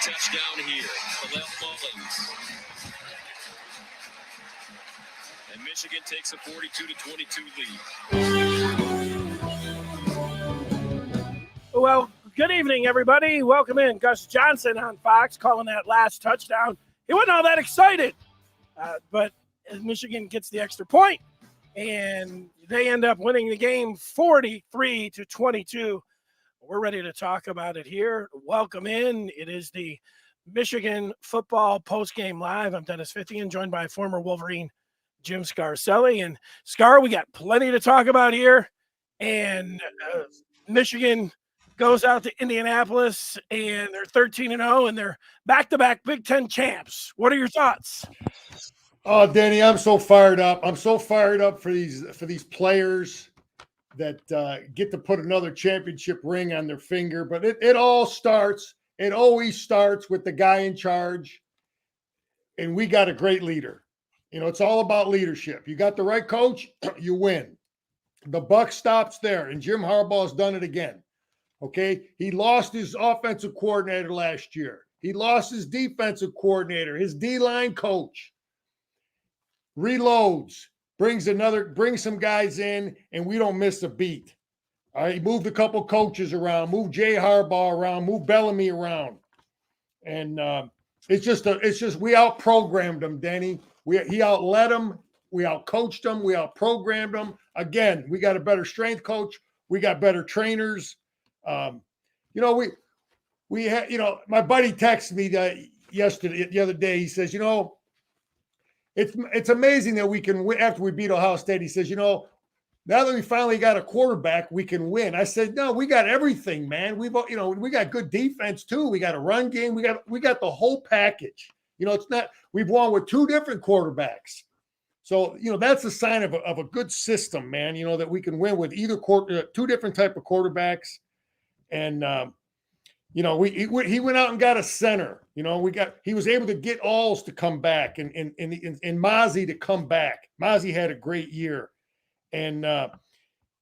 touchdown here. Khalil Mullings. And Michigan takes a 42-22 lead. Well, good evening, everybody. Welcome in. Gus Johnson on Fox calling that last touchdown. He wasn't all that excited, but Michigan gets the extra point, and they end up winning the game 43-22. We're ready to talk about it here. Welcome in. It is the Michigan football postgame live. I'm Dennis Fithian, joined by former Wolverine Jim Scarcelli. And Scar, we got plenty to talk about here. And Michigan goes out to Indianapolis, and they're 13-0, and they're back-to-back Big Ten champs. What are your thoughts? Oh, Danny, I'm so fired up. I'm so fired up for these players that get to put another championship ring on their finger. But it always starts with the guy in charge, and we got a great leader. You know, it's all about leadership. You got the right coach, you win. The buck stops there, and Jim Harbaugh's done it again. Okay, he lost his offensive coordinator last year. He lost his defensive coordinator, his D-line coach. Reloads, brings some guys in, and we don't miss a beat. All right, he moved a couple coaches around, moved Jay Harbaugh around, moved Bellamy around, and it's just we out-programmed him, Denny. He outlet him, we out-coached him, we out-programmed him. Again, we got a better strength coach, we got better trainers. We had, my buddy texted me the other day. He says, it's amazing that we can win after we beat Ohio State. He says, now that we finally got a quarterback, we can win. I said, no, we got everything, man. We got good defense too. We got a run game. We got the whole package. It's not, we've won with two different quarterbacks. So, that's a sign of a good system, man, that we can win with either two different type of quarterbacks. And, he went out and got a center. He was able to get Alls to come back and Mozzie to come back. Mozzie had a great year. And,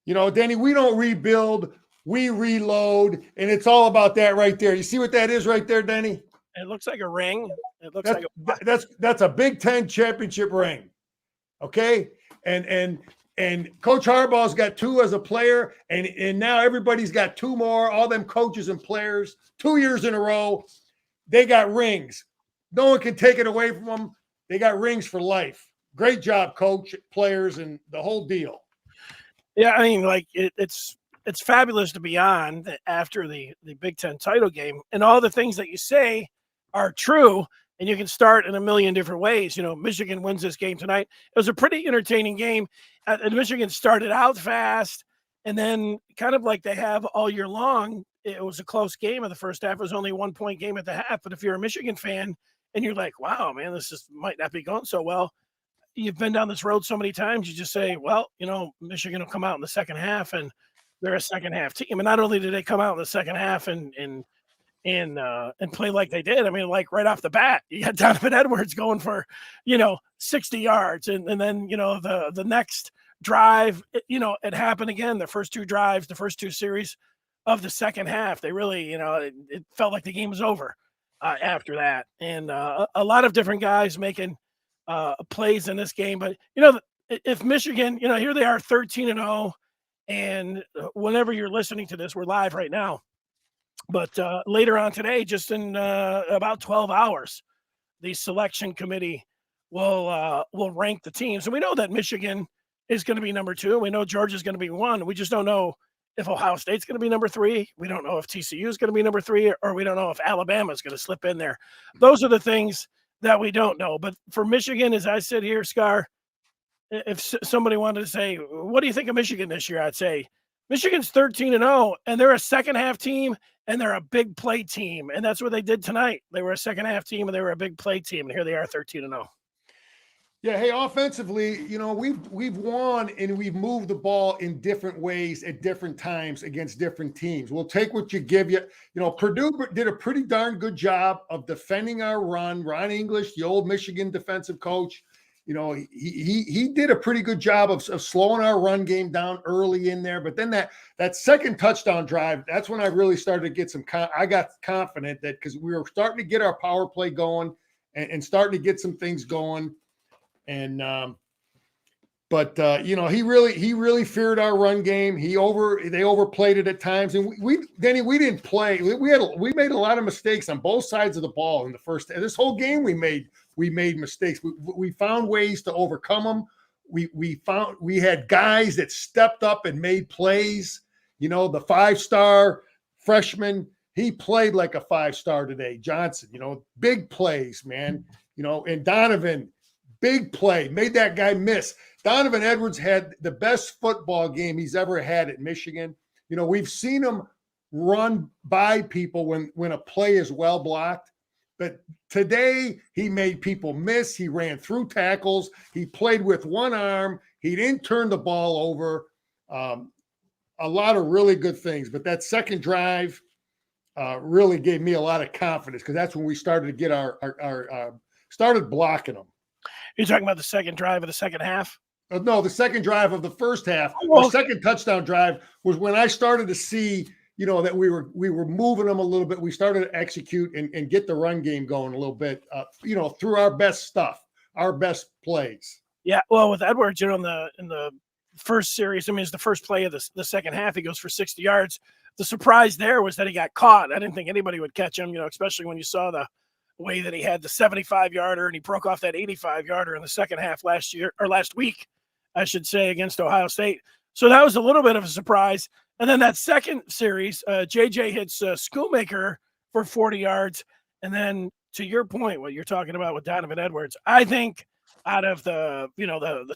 Denny, we don't rebuild, we reload, and it's all about that right there. You see what that is right there, Denny? It looks like a ring. That's a Big Ten championship ring. Okay. And Coach Harbaugh's got two as a player, and now everybody's got two more, all them coaches and players, 2 years in a row. They got rings. No one can take it away from them. They got rings for life. Great job, coach, players, and the whole deal. Yeah, I mean, it's fabulous to be on after the Big Ten title game, and all the things that you say are true. And you can start in a million different ways. Michigan wins this game tonight. It was a pretty entertaining game. And Michigan started out fast, and then kind of like they have all year long, it was a close game in the first half. It was only a 1 point game at the half. But if you're a Michigan fan and you're like, wow, man, this might not be going so well. You've been down this road so many times. You just say, well, Michigan will come out in the second half, and they're a second half team. And not only did they come out in the second half and play like they did. I mean, like right off the bat, you got Donovan Edwards going for, 60 yards. And then, the next drive, it happened again. The first two drives, the first two series of the second half, they really, it felt like the game was over after that. And a lot of different guys making plays in this game. But, if Michigan, here they are 13-0, and whenever you're listening to this, we're live right now. But later on today, just in about 12 hours, the selection committee will rank the teams. And we know that Michigan is going to be number 2. We know Georgia's going to be 1. We just don't know if Ohio State's going to be number 3. We don't know if TCU is going to be number 3, or we don't know if Alabama is going to slip in there. Those are the things that we don't know. But for Michigan, as I sit here, Scar, if somebody wanted to say, what do you think of Michigan this year? I'd say Michigan's 13-0, and they're a second half team, and they're a big play team. And that's what they did tonight. They were a second half team, and they were a big play team. And here they are 13-0. Yeah. Hey, offensively, we've won and we've moved the ball in different ways at different times against different teams. We'll take what you give you. Purdue did a pretty darn good job of defending our run. Ron English, the old Michigan defensive coach, he did a pretty good job of slowing our run game down early in there. But then that second touchdown drive, that's when I really started to get I got confident that because we were starting to get our power play going and starting to get some things going. And he really feared our run game. They overplayed it at times, and we didn't play. We made a lot of mistakes on both sides of the ball in the first. This whole game we made mistakes. We found ways to overcome them. We had guys that stepped up and made plays. The 5-star freshman, he played like a 5-star today. Johnson, big plays, man. And Donovan, big play, made that guy miss. Donovan Edwards had the best football game he's ever had at Michigan. We've seen him run by people when a play is well blocked. But today he made people miss. He ran through tackles. He played with one arm. He didn't turn the ball over. A lot of really good things. But that second drive really gave me a lot of confidence because that's when we started to get started blocking them. You're talking about the second drive of the second half? No, the second drive of the first half. Well, the second touchdown drive was when I started to see, that we were moving them a little bit. We started to execute and get the run game going a little bit, through our best stuff, our best plays. Yeah, well, with Edwards, in the first series, it's the first play of the second half, he goes for 60 yards. The surprise there was that he got caught. I didn't think anybody would catch him, especially when you saw the way that he had the 75-yarder and he broke off that 85-yarder in the second half last week, I should say, against Ohio State. So that was a little bit of a surprise. And then that second series, JJ hits Schoolmaker for 40 yards. And then to your point, what you're talking about with Donovan Edwards, I think out of the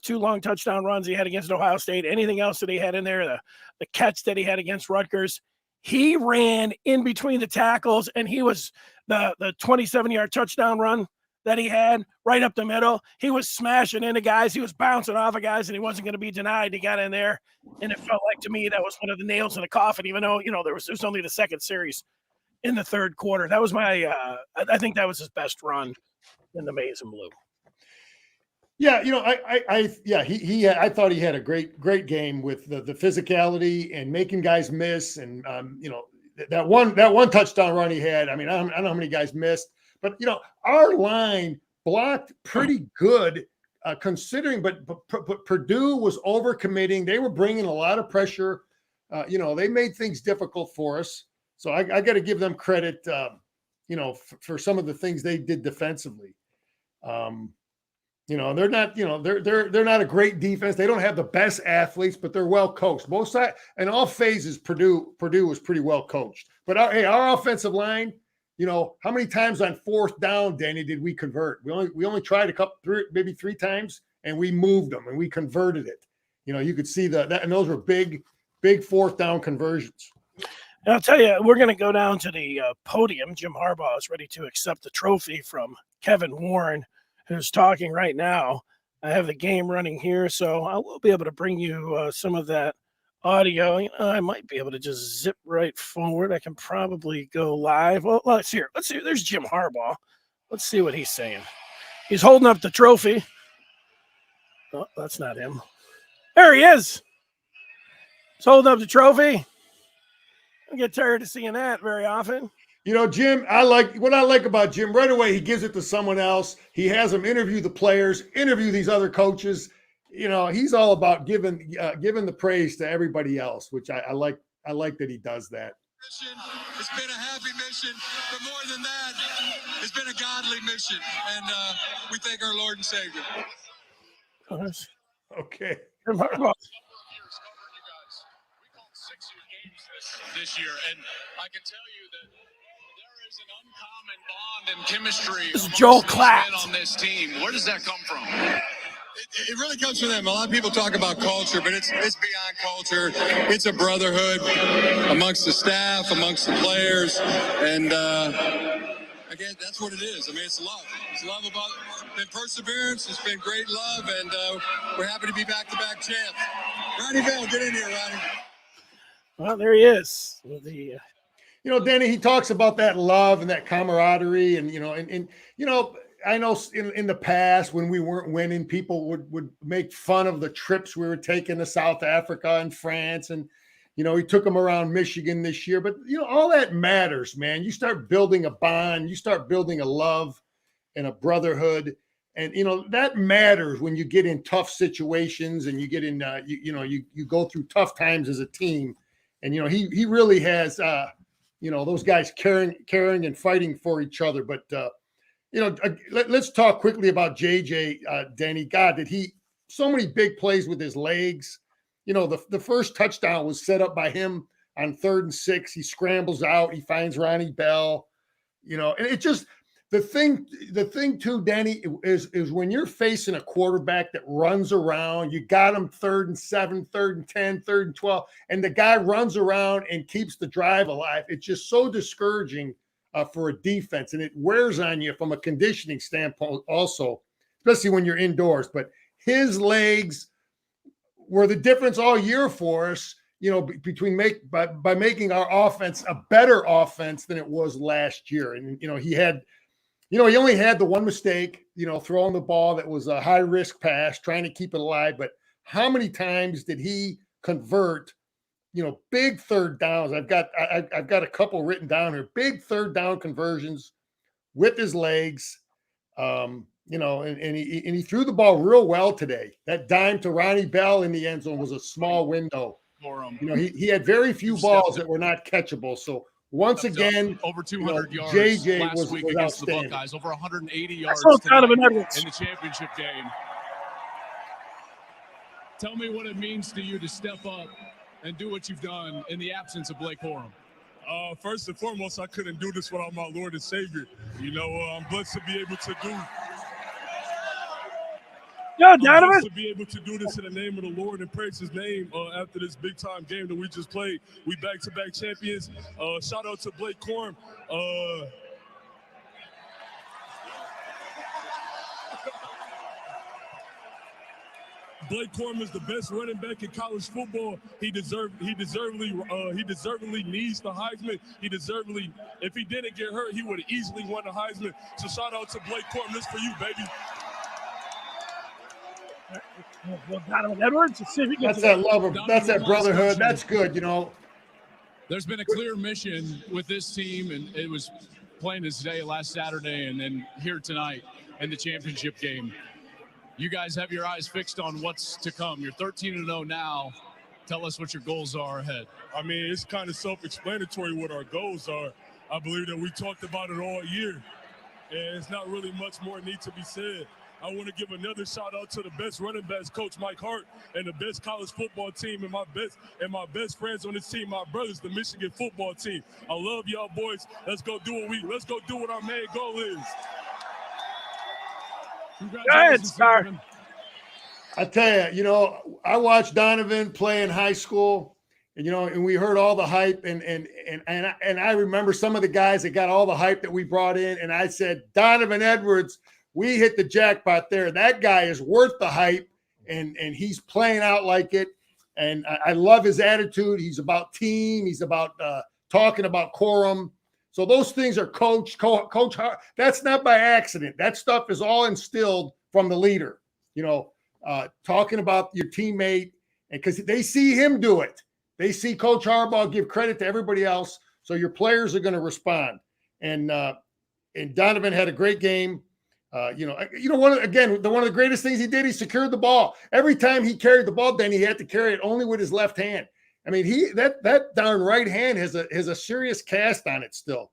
2 long touchdown runs he had against Ohio State, anything else that he had in there, the catch that he had against Rutgers, he ran in between the tackles, and he was the 27-yard touchdown run that he had right up the middle. He was smashing into guys. He was bouncing off of guys, and he wasn't going to be denied. He got in there, and it felt like to me that was one of the nails in the coffin, even though, there was only the second series in the third quarter. That was I think that was his best run in the maize and blue. Yeah, I thought he had a great game with the physicality and making guys miss, and that one touchdown run he had. I don't know how many guys missed, but our line blocked pretty good considering. But Purdue was overcommitting. They were bringing a lot of pressure. They made things difficult for us. So I got to give them credit. For some of the things they did defensively. They're not, they're not a great defense. They don't have the best athletes, but they're well coached. Both sides and all phases, Purdue was pretty well coached. But our offensive line, how many times on fourth down, Danny, did we convert? We only tried maybe 3 times, and we moved them and we converted it. You could see that, and those were big fourth down conversions. And I'll tell you, we're going to go down to the podium. Jim Harbaugh is ready to accept the trophy from Kevin Warren, who's talking right now. I have the game running here, so I will be able to bring you some of that audio. I might be able to just zip right forward. I can probably go live. Well, let's see. There's Jim Harbaugh. Let's see what he's saying. He's holding up the trophy. Oh, that's not him. There he is. He's holding up the trophy. I get tired of seeing that very often. Jim, what I like about Jim, right away, he gives it to someone else. He has them interview the players, interview these other coaches. He's all about giving the praise to everybody else, which I like. I like that he does that. It's been a happy mission, but more than that, it's been a godly mission. And we thank our Lord and Savior. Okay. This year, and I can tell you that there is an uncommon bond and chemistry this is Joel Klatt on this team. Where does that come from? It really comes from them. A lot of people talk about culture, but it's beyond culture. It's a brotherhood amongst the staff, amongst the players, and again, that's what it is. It's love. It's love about been perseverance. It's been great love, and we're happy to be back-to-back champs. Ronnie Bell, get in here, Ronnie. Well, there he is. Danny, he talks about that love and that camaraderie, and I know in the past when we weren't winning, people would make fun of the trips we were taking to South Africa and France. And, he took them around Michigan this year. But, all that matters, man. You start building a bond. You start building a love and a brotherhood. And, that matters when you get in tough situations and you get in, you go through tough times as a team. And, he really has, those guys caring and fighting for each other. But, let's talk quickly about JJ, Denny. God, did he so many big plays with his legs. The first touchdown was set up by him on 3rd and 6. He scrambles out. He finds Ronnie Bell, and it just the thing too, Denny, is when you're facing a quarterback that runs around, you got him 3rd and 7, 3rd and 10, 3rd and 12, and the guy runs around and keeps the drive alive. It's just so discouraging for a defense, and it wears on you from a conditioning standpoint also, especially when you're indoors. But his legs were the difference all year for us, between by making our offense a better offense than it was last year. And, he only had the one mistake, throwing the ball that was a high risk pass, trying to keep it alive. But how many times did he convert, big third downs? I've got a couple written down here, big third down conversions with his legs. And he threw the ball real well today. That dime to Ronnie Bell in the end zone was a small window. He had very few balls that were not catchable. So once again, over 200 yards JJ last week was against the outstanding. Buckeyes, over 180 yards Donovan Edwards in the championship game. Tell me what it means to you to step up and do what you've done in the absence of Blake Corum. First and foremost, I couldn't do this without my Lord and Savior. I'm blessed to be able to do. Yo, Donovan. To be able to do this in the name of the Lord and praise His name after this big time game that we just played. We back-to-back champions. Shout out to Blake Corum. Blake Corum is the best running back in college football. He deservedly needs the Heisman. If he didn't get hurt, he would have easily won the Heisman. So shout out to Blake Corum. This for you, baby. Well, Donovan Edwards. That's that love of, that's that brotherhood. That's good, There's been a clear mission with this team, and it was plain as day last Saturday and then here tonight in the championship game. You guys have your eyes fixed on what's to come. You're 13-0 now. Tell us what your goals are ahead. I mean, it's kind of self-explanatory what our goals are. I believe that we talked about it all year, and it's not really much more need to be said. I want to give another shout out to the best running backs, Coach Mike Hart, and the best college football team, and my best friends on this team, my brothers, the Michigan football team. I love y'all boys. Let's go do what our main goal is. Congratulations, Star. I tell you, I watched Donovan play in high school, and we heard all the hype, and I remember some of the guys that got all the hype that we brought in, and I said, Donovan Edwards, we hit the jackpot there. That guy is worth the hype, and he's playing out like it. And I love his attitude. He's about team. He's about talking about Corum. So those things are Coach Hart. That's not by accident. That stuff is all instilled from the leader. Talking about your teammate, and because they see him do it. They see Coach Harbaugh give credit to everybody else. So your players are going to respond. And Donovan had a great game. One of the greatest things he did, he secured the ball. Every time he carried the ball, then he had to carry it only with his left hand. I mean, that darn right hand has a serious cast on it still.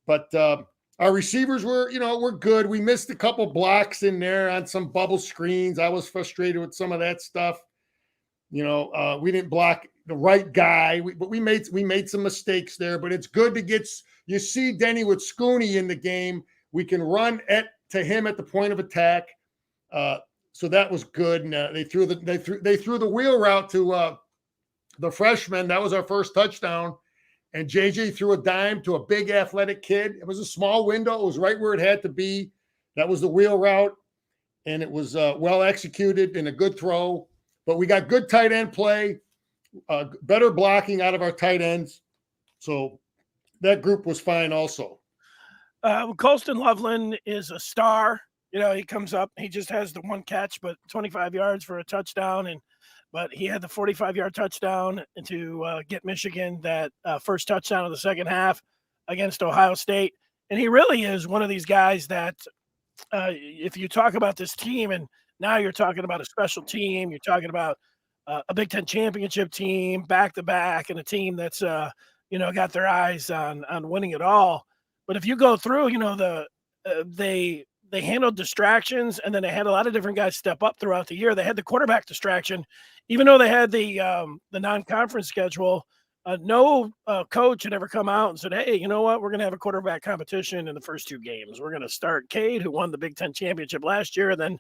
But our receivers were good. We missed a couple blocks in there on some bubble screens. I was frustrated with some of that stuff. We didn't block the right guy, but we made some mistakes there. But it's good to get. You see Denny with Scooney in the game. We can run to him at the point of attack. So that was good. And they threw the wheel route to the freshman. That was our first touchdown. And JJ threw a dime to a big athletic kid. It was a small window. It was right where it had to be. That was the wheel route. And it was well executed and a good throw. But we got good tight end play, better blocking out of our tight ends. So that group was fine also. Colston Loveland is a star. He comes up, he just has the one catch, but 25 yards for a touchdown. But he had the 45-yard touchdown to get Michigan that first touchdown of the second half against Ohio State. And he really is one of these guys that if you talk about this team, and now you're talking about a special team, you're talking about a Big Ten championship team back-to-back, and a team that's got their eyes on winning it all. But if you go through, they handled distractions, and then they had a lot of different guys step up throughout the year. They had the quarterback distraction, even though they had the non-conference schedule. No coach had ever come out and said, hey, you know what? We're going to have a quarterback competition in the first two games. We're going to start Cade, who won the Big Ten championship last year. And then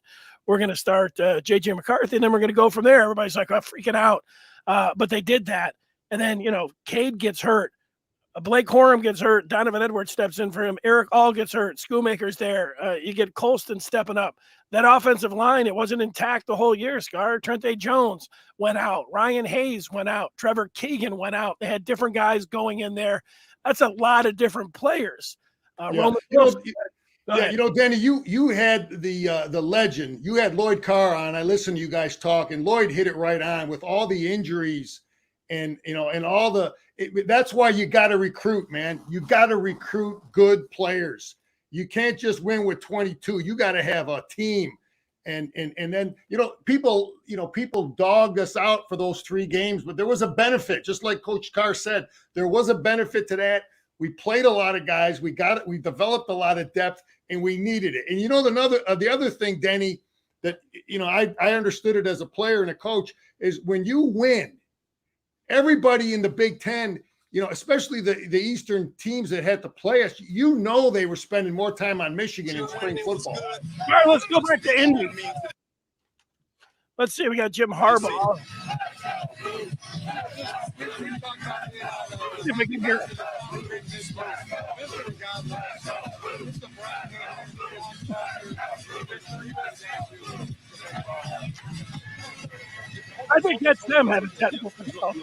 we're going to start J.J. McCarthy. And then we're going to go from there. Everybody's like, oh, freaking out. But they did that. And then, Cade gets hurt. Blake Corum gets hurt. Donovan Edwards steps in for him. Eric All gets hurt. Schoolmaker's there. You get Colston stepping up. That offensive line, it wasn't intact the whole year, Scar. Trente Jones went out. Ryan Hayes went out. Trevor Keegan went out. They had different guys going in there. That's a lot of different players. Danny, you had the legend. You had Lloyd Carr on. I listened to you guys talk, and Lloyd hit it right on with all the injuries and all the that's why you got to recruit, man. You got to recruit good players. You can't just win with 22. You got to have a team. And then, people dogged us out for those 3 games, but there was a benefit. Just like Coach Carr said, there was a benefit to that. We played a lot of guys. We got it. We developed a lot of depth, and we needed it. And the other thing, Denny, that, I understood it as a player and a coach is when you win, everybody in the Big Ten, especially the Eastern teams that had to play us, they were spending more time on Michigan in spring football. All right, let's go back to Indy. Let's see. We got Jim Harbaugh. See if we can hear. I think that's them having technical control.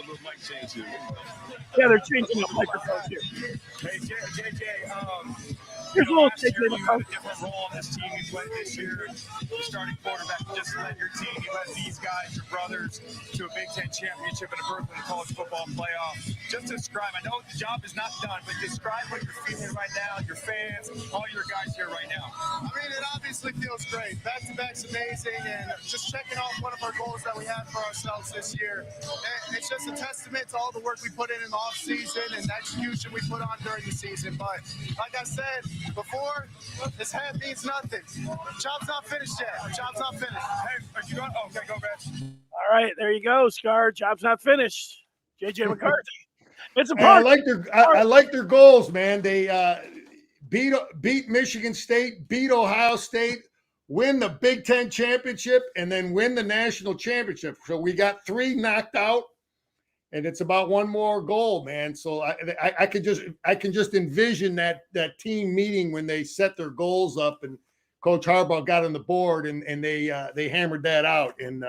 Yeah, they're changing up microphones here. Hey, JJ, here's a little different role on this team you played this year. The starting quarterback just led your team. You led these guys, your brothers, to a Big Ten championship and a berth in the college football playoff. Just describe, I know the job is not done, but describe what you're feeling right now, your fans, all your guys here right now. I mean, it obviously feels great. Back-to-back's amazing, and just checking off one of our goals that we had for ourselves this year. And it's just a testament to all the work we put in the off-season and the execution we put on during the season. But like I said before, this hat means nothing. Job's not finished yet. Job's not finished. Hey, are you going? Oh, okay, go, guys. All right, there you go, Scar. Job's not finished. J.J. McCarthy. It's a part. I like their goals, man. They beat Michigan State, beat Ohio State, win the Big Ten championship, and then win the national championship. So we got 3 knocked out, and it's about one more goal, man. So I can just envision that team meeting when they set their goals up, and Coach Harbaugh got on the board, and they hammered that out, and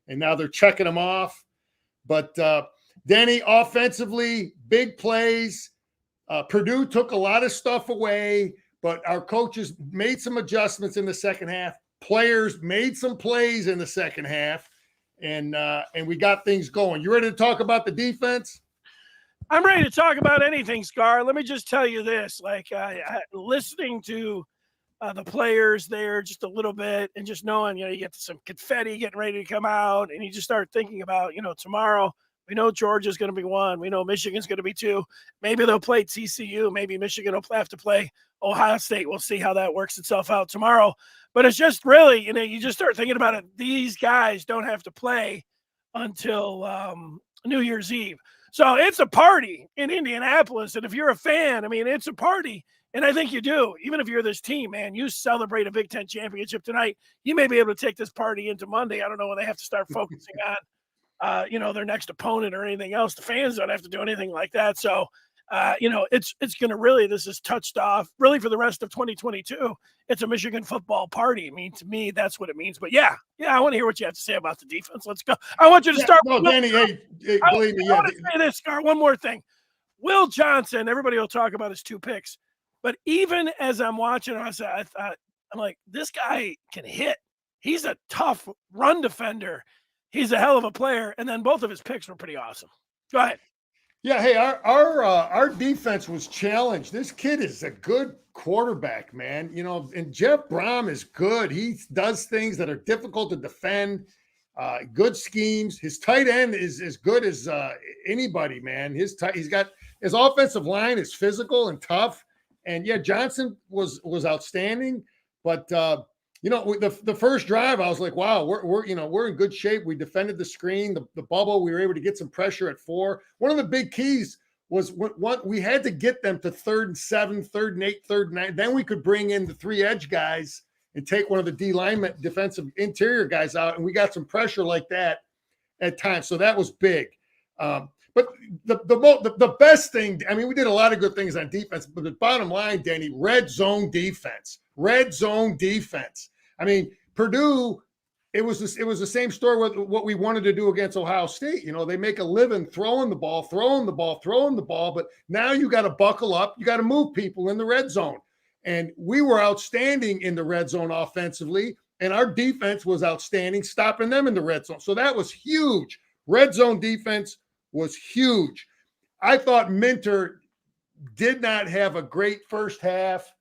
now they're checking them off. But Danny, offensively, big plays. Purdue took a lot of stuff away, but our coaches made some adjustments in the second half. Players made some plays in the second half, and we got things going. You ready to talk about the defense? I'm ready to talk about anything, Scar. Let me just tell you this. Listening to the players there just a little bit and just knowing, you get some confetti getting ready to come out, and you just start thinking about, tomorrow – we know Georgia's going to be 1. We know Michigan's going to be 2. Maybe they'll play TCU. Maybe Michigan will have to play Ohio State. We'll see how that works itself out tomorrow. But it's just really, you just start thinking about it. These guys don't have to play until New Year's Eve. So it's a party in Indianapolis. And if you're a fan, it's a party. And I think you do. Even if you're this team, man, you celebrate a Big Ten championship tonight. You may be able to take this party into Monday. I don't know when they have to start focusing on their next opponent or anything else. The fans don't have to do anything like that. So, it's going to really, this is touched off really for the rest of 2022. It's a Michigan football party. To me, that's what it means. But yeah, I want to hear what you have to say about the defense. Let's go. I want you to start. No, Danny, hey, believe me. I want to say this, Scar. One more thing. Will Johnson, everybody will talk about his 2 picks. But even as I'm watching, I'm like, this guy can hit. He's a tough run defender. He's a hell of a player. And then both of his picks were pretty awesome. Go ahead. Yeah, hey, our defense was challenged. This kid is a good quarterback, man. And Jeff Brom is good. He does things that are difficult to defend. Good schemes. His tight end is as good as anybody, man. He's got his offensive line is physical and tough. And yeah, Johnson was outstanding. But the first drive, I was like, wow, we're in good shape. We defended the screen, the bubble. We were able to get some pressure at 4. One of the big keys was what we had to get them to 3rd and 7, 3rd and 8, 3rd and 9. Then we could bring in the 3 edge guys and take one of the D linemen, defensive interior guys out. And we got some pressure like that at times. So that was big. But the best thing, I mean, we did a lot of good things on defense, but the bottom line, Danny, red zone defense. I mean, Purdue, it was the same story with what we wanted to do against Ohio State. They make a living throwing the ball, but now you got to buckle up. You got to move people in the red zone. And we were outstanding in the red zone offensively, and our defense was outstanding, stopping them in the red zone. So that was huge. Red zone defense was huge. I thought Minter did not have a great first half.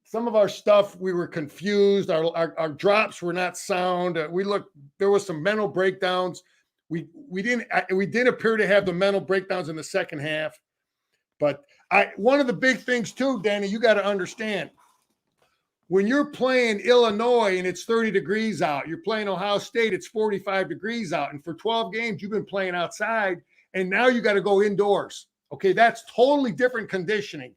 Some of our stuff, we were confused. Our drops were not sound. There was some mental breakdowns. We did appear to have the mental breakdowns in the second half. But one of the big things too, Danny, you got to understand, when you're playing Illinois and it's 30 degrees out, you're playing Ohio State, it's 45 degrees out. And for 12 games, you've been playing outside, and now you got to go indoors. Okay, that's totally different conditioning.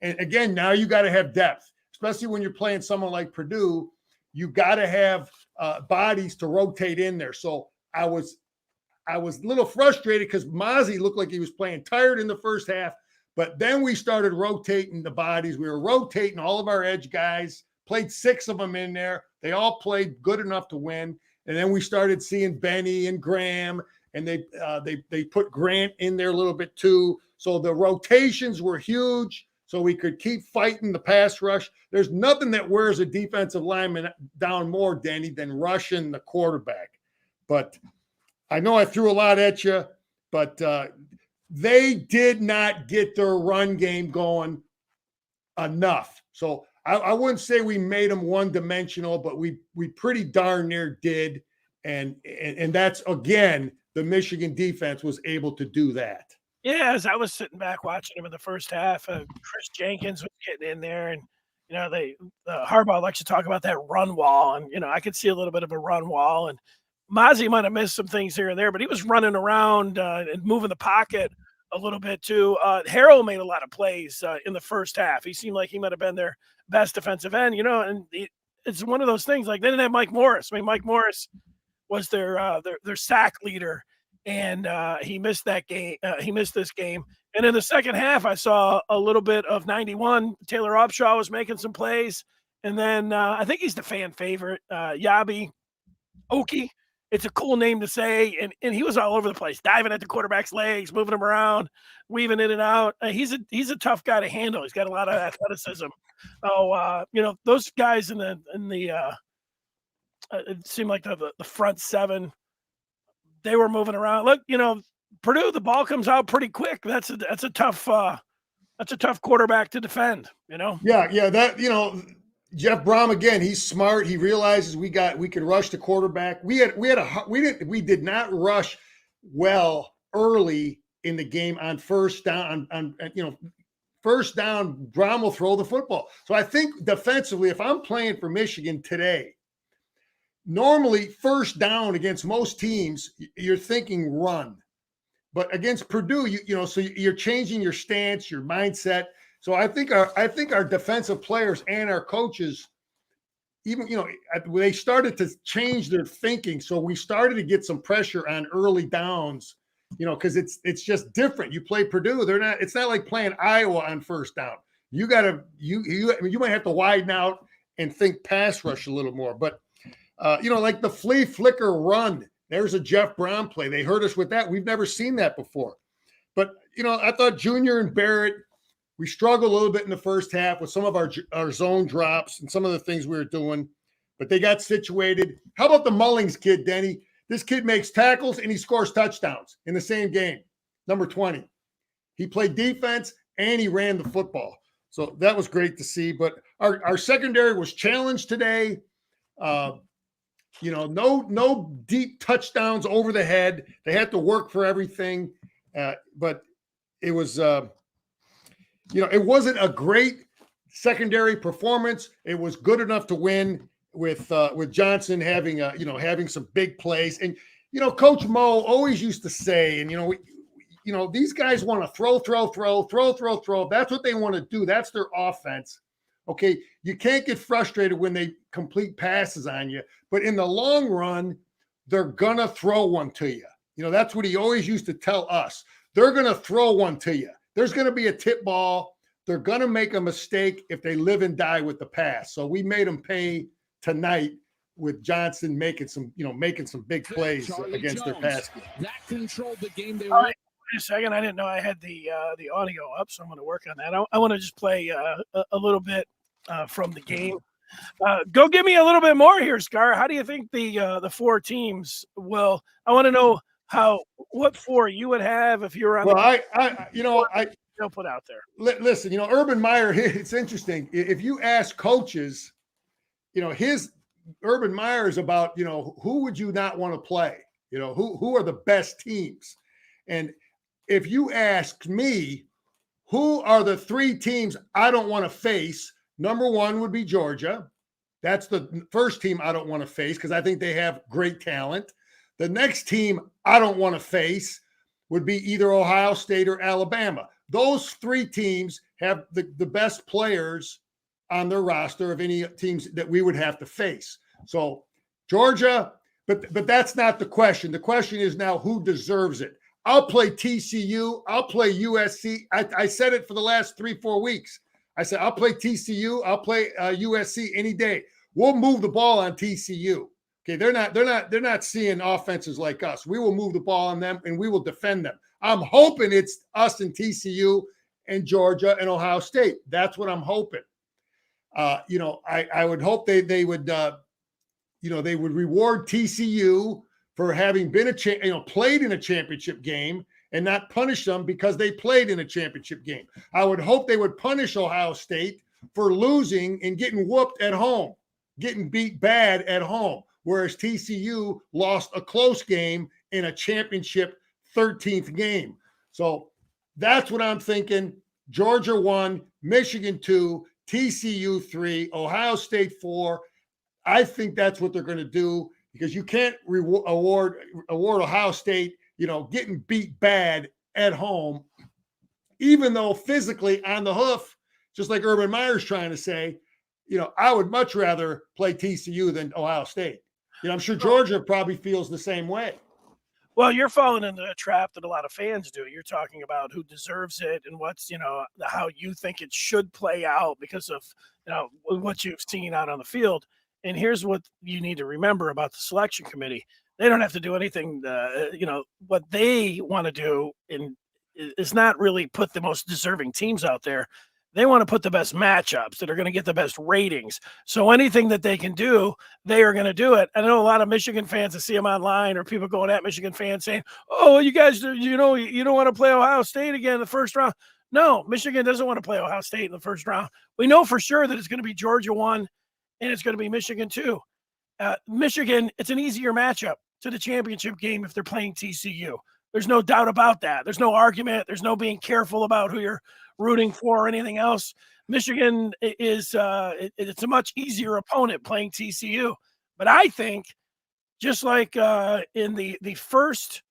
And again, now you got to have depth, especially when you're playing someone like Purdue. You got to have bodies to rotate in there. So I was a little frustrated because Mozzie looked like he was playing tired in the first half, but then we started rotating the bodies. We were rotating all of our edge guys, played 6 of them in there. They all played good enough to win. And then we started seeing Benny and Graham, and they put Grant in there a little bit too. So the rotations were huge, so we could keep fighting the pass rush. There's nothing that wears a defensive lineman down more, Danny, than rushing the quarterback. But I know I threw a lot at you, but they did not get their run game going enough. So I wouldn't say we made them one-dimensional, but we pretty darn near did. And that's, again, the Michigan defense was able to do that. Yeah, as I was sitting back watching him in the first half, Chris Jenkins was getting in there, and Harbaugh likes to talk about that run wall, and I could see a little bit of a run wall, and Mozzie might have missed some things here and there, but he was running around and moving the pocket a little bit too. Harrell made a lot of plays in the first half. He seemed like he might have been their best defensive end, and it's one of those things. Like, they didn't have Mike Morris. I mean, Mike Morris was their sack leader, and he missed that game. He missed this game. And in the second half, I saw a little bit of 91. Taylor Upshaw was making some plays, and then I think he's the fan favorite, Yabi Oki. It's a cool name to say, and he was all over the place, diving at the quarterback's legs, moving him around, weaving in and out. He's a tough guy to handle. He's got a lot of athleticism. Oh, those guys in the it seemed like the front 7, they were moving around. Look, Purdue, the ball comes out pretty quick. That's a tough quarterback to defend. Yeah, that Jeff Brom, again, he's smart. He realizes we could rush the quarterback. We did not rush well early in the game on first down. First down, Brom will throw the football. So I think defensively, if I'm playing for Michigan today, normally first down against most teams, you're thinking run. But against Purdue, so you're changing your stance, your mindset. So I think our defensive players and our coaches, even they started to change their thinking. So we started to get some pressure on early downs, because it's just different. You play Purdue, it's not like playing Iowa on first down. You might have to widen out and think pass rush a little more. But like the flea flicker run, there's a Jeff Brown play. They hurt us with that. We've never seen that before. But I thought Junior and Barrett, We struggled a little bit in the first half with some of our zone drops and some of the things we were doing, but they got situated. How about the Mullings kid, Denny? This kid makes tackles and he scores touchdowns in the same game. Number 20. He played defense and he ran the football. So that was great to see. But our secondary was challenged today. No deep touchdowns over the head. They had to work for everything. But it was, it wasn't a great secondary performance. It was good enough to win with Johnson having having some big plays. And Coach Mo always used to say, and these guys want to throw. That's what they want to do. That's their offense. Okay, you can't get frustrated when they complete passes on you, but in the long run, they're gonna throw one to you. That's what he always used to tell us. They're gonna throw one to you. There's gonna be a tip ball. They're gonna make a mistake if they live and die with the pass. So we made them pay tonight with Johnson making some big plays against their pass game. That controlled the game. They were. Wait a second. I didn't know I had the audio up, so I'm going to work on that. I want to just play a little bit from the game. Go give me a little bit more here, Scar. How do you think the four teams will? I want to know what four you would have if you were on. Well, they'll put out there. Listen, Urban Meyer. It's interesting. If you ask coaches, his Urban Meyer is about who would you not want to play? Who are the best teams? And if you ask me, who are the three teams I don't want to face? Number one would be Georgia. That's the first team I don't want to face because I think they have great talent. The next team I don't want to face would be either Ohio State or Alabama. Those three teams have the best players on their roster of any teams that we would have to face. So Georgia, but that's not the question. The question is now who deserves it. I'll play TCU. I'll play USC. I said it for the last 3-4 weeks. I said, I'll play TCU. I'll play USC any day. We'll move the ball on TCU. Okay. They're not seeing offenses like us. We will move the ball on them and we will defend them. I'm hoping it's us and TCU and Georgia and Ohio State. That's what I'm hoping. I would hope they would reward TCU for having been played in a championship game and not punish them because they played in a championship game. I would hope they would punish Ohio State for losing and getting whooped at home, getting beat bad at home, whereas TCU lost a close game in a championship 13th game. So that's what I'm thinking. Georgia 1, Michigan 2, TCU 3, Ohio State 4. I think that's what they're going to do because you can't award Ohio State, getting beat bad at home, even though physically on the hoof, just like Urban Meyer's trying to say, I would much rather play TCU than Ohio State. I'm sure Georgia probably feels the same way. Well, you're falling into a trap that a lot of fans do. You're talking about who deserves it and what's, how you think it should play out because of, what you've seen out on the field. And here's what you need to remember about the selection committee. They don't have to do anything. What they want to do is not really put the most deserving teams out there. They want to put the best matchups that are going to get the best ratings. So anything that they can do, they are going to do it. I know a lot of Michigan fans that see them online or people going at Michigan fans saying, oh, you guys, you don't want to play Ohio State again in the first round. No, Michigan doesn't want to play Ohio State in the first round. We know for sure that it's going to be Georgia 1 and it's going to be Michigan 2. Michigan, it's an easier matchup to the championship game if they're playing TCU. There's no doubt about that. There's no argument. There's no being careful about who you're rooting for or anything else. Michigan is it's a much easier opponent playing TCU. But I think just like in the first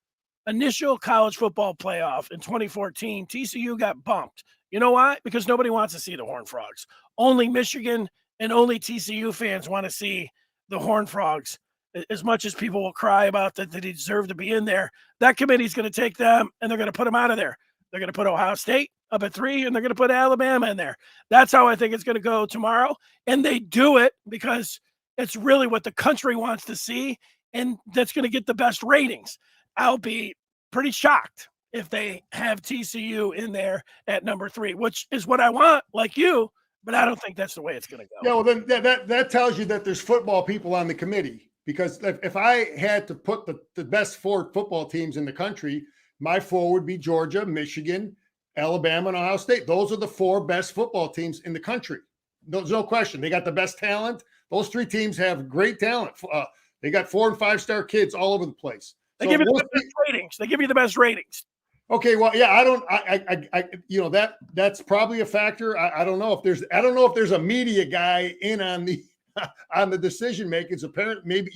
initial college football playoff in 2014, TCU got bumped. You know why? Because nobody wants to see the Horned Frogs. Only Michigan and only TCU fans want to see the Horned Frogs. As much as people will cry about that they deserve to be in there, that committee's going to take them and they're going to put them out of there. They're going to put Ohio State up at 3 and they're going to put Alabama in there. That's how I think it's going to go tomorrow. And they do it because it's really what the country wants to see. And that's going to get the best ratings. I'll be pretty shocked if they have TCU in there at number 3, which is what I want, like you, but I don't think that's the way it's going to go. Yeah, well, then that tells you that there's football people on the committee, because if I had to put the best 4 football teams in the country, my 4 would be Georgia, Michigan, Alabama, and Ohio State. Those are the 4 best football teams in the country. There's no question. They got the best talent. Those 3 teams have great talent. They got 4- and 5-star kids all over the place. They give you the best ratings. They give you the best ratings. Okay, well, yeah, that's probably a factor. I don't know if there's a media guy in on the decision making. It's apparent maybe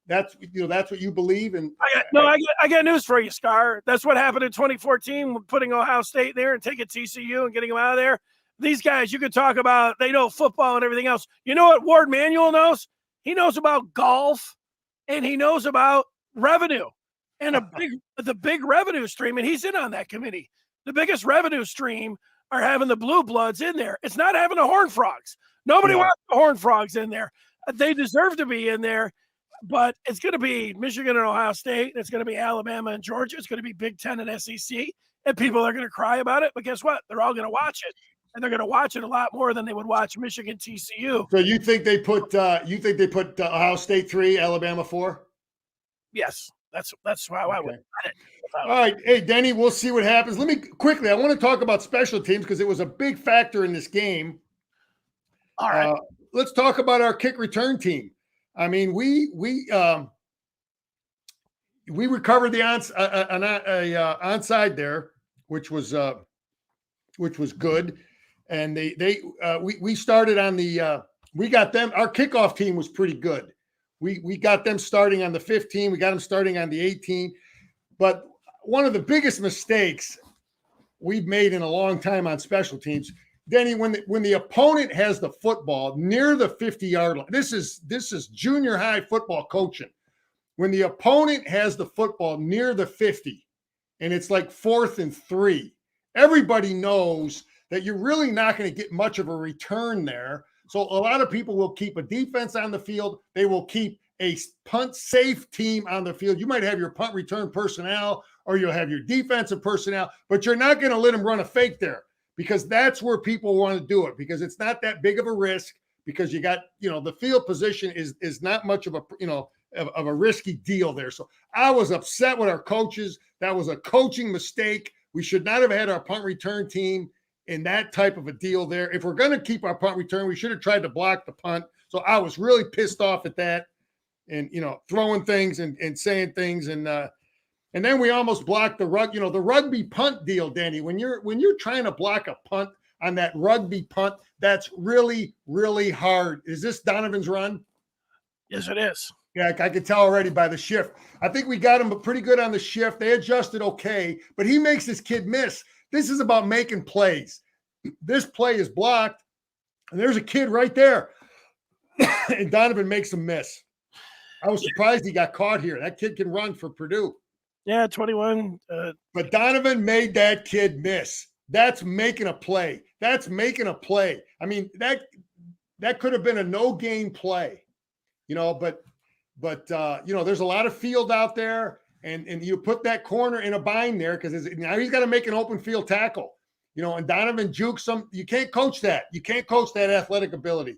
that's what you believe. And I got news for you, Scar. That's what happened in 2014, putting Ohio State there and taking TCU and getting them out of there. These guys, you could talk about, they know football and everything else. You know what Ward Manuel knows? He knows about golf, and he knows about revenue. And the big revenue stream, and he's in on that committee. The biggest revenue stream are having the blue bloods in there. It's not having the Horned Frogs. Nobody wants the Horned Frogs in there. They deserve to be in there, but it's going to be Michigan and Ohio State. It's going to be Alabama and Georgia. It's going to be Big Ten and SEC, and people are going to cry about it. But guess what? They're all going to watch it, and they're going to watch it a lot more than they would watch Michigan, TCU. So you think they put Ohio State 3, Alabama 4? Yes. That's how I would put it. All right. Hey, Denny, we'll see what happens. Let me quickly, I want to talk about special teams because it was a big factor in this game. All right. Let's talk about our kick return team. I mean, we recovered the onside there, which was good. And we started on we got them. Our kickoff team was pretty good. We got them starting on the 15. We got them starting on the 18. But one of the biggest mistakes we've made in a long time on special teams, Denny, when the opponent has the football near the 50-yard line, this is junior high football coaching. When the opponent has the football near the 50 and it's like 4th and 3, everybody knows that you're really not going to get much of a return there. So a lot of people will keep a defense on the field. They will keep a punt safe team on the field. You might have your punt return personnel or you'll have your defensive personnel, but you're not going to let them run a fake there because that's where people want to do it because it's not that big of a risk because you got, the field position is not much of a, of a risky deal there. So I was upset with our coaches. That was a coaching mistake. We should not have had our punt return team in that type of a deal there. If we're going to keep our punt return, we should have tried to block the punt. So I was really pissed off at that and, throwing things and saying things. And then we almost blocked the the rugby punt deal, Danny. When you're trying to block a punt on that rugby punt, that's really, really hard. Is this Donovan's run? Yes, it is. Yeah, I could tell already by the shift. I think we got him pretty good on the shift. They adjusted okay, but he makes this kid miss. This is about making plays. This play is blocked, and there's a kid right there. And Donovan makes him miss. I was surprised he got caught here. That kid can run for Purdue. Yeah, 21. But Donovan made that kid miss. That's making a play. That's making a play. I mean, that could have been a no-gain play, but there's a lot of field out there. And you put that corner in a bind there because now he's got to make an open field tackle, and Donovan jukes some. You can't coach that. You can't coach that athletic ability.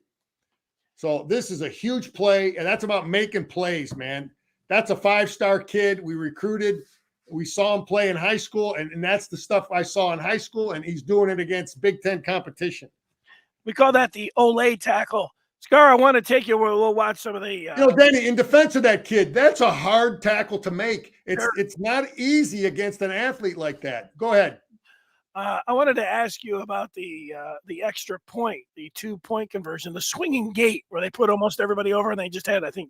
So this is a huge play, and that's about making plays, man. That's a 5-star kid we recruited. We saw him play in high school, and that's the stuff I saw in high school, and he's doing it against Big Ten competition. We call that the Olay tackle. Scar, I want to take you where we'll watch some of the. Danny, in defense of that kid, that's a hard tackle to make. It's not easy against an athlete like that. Go ahead. I wanted to ask you about the extra point, the 2-point conversion, the swinging gate where they put almost everybody over, and they just had, I think,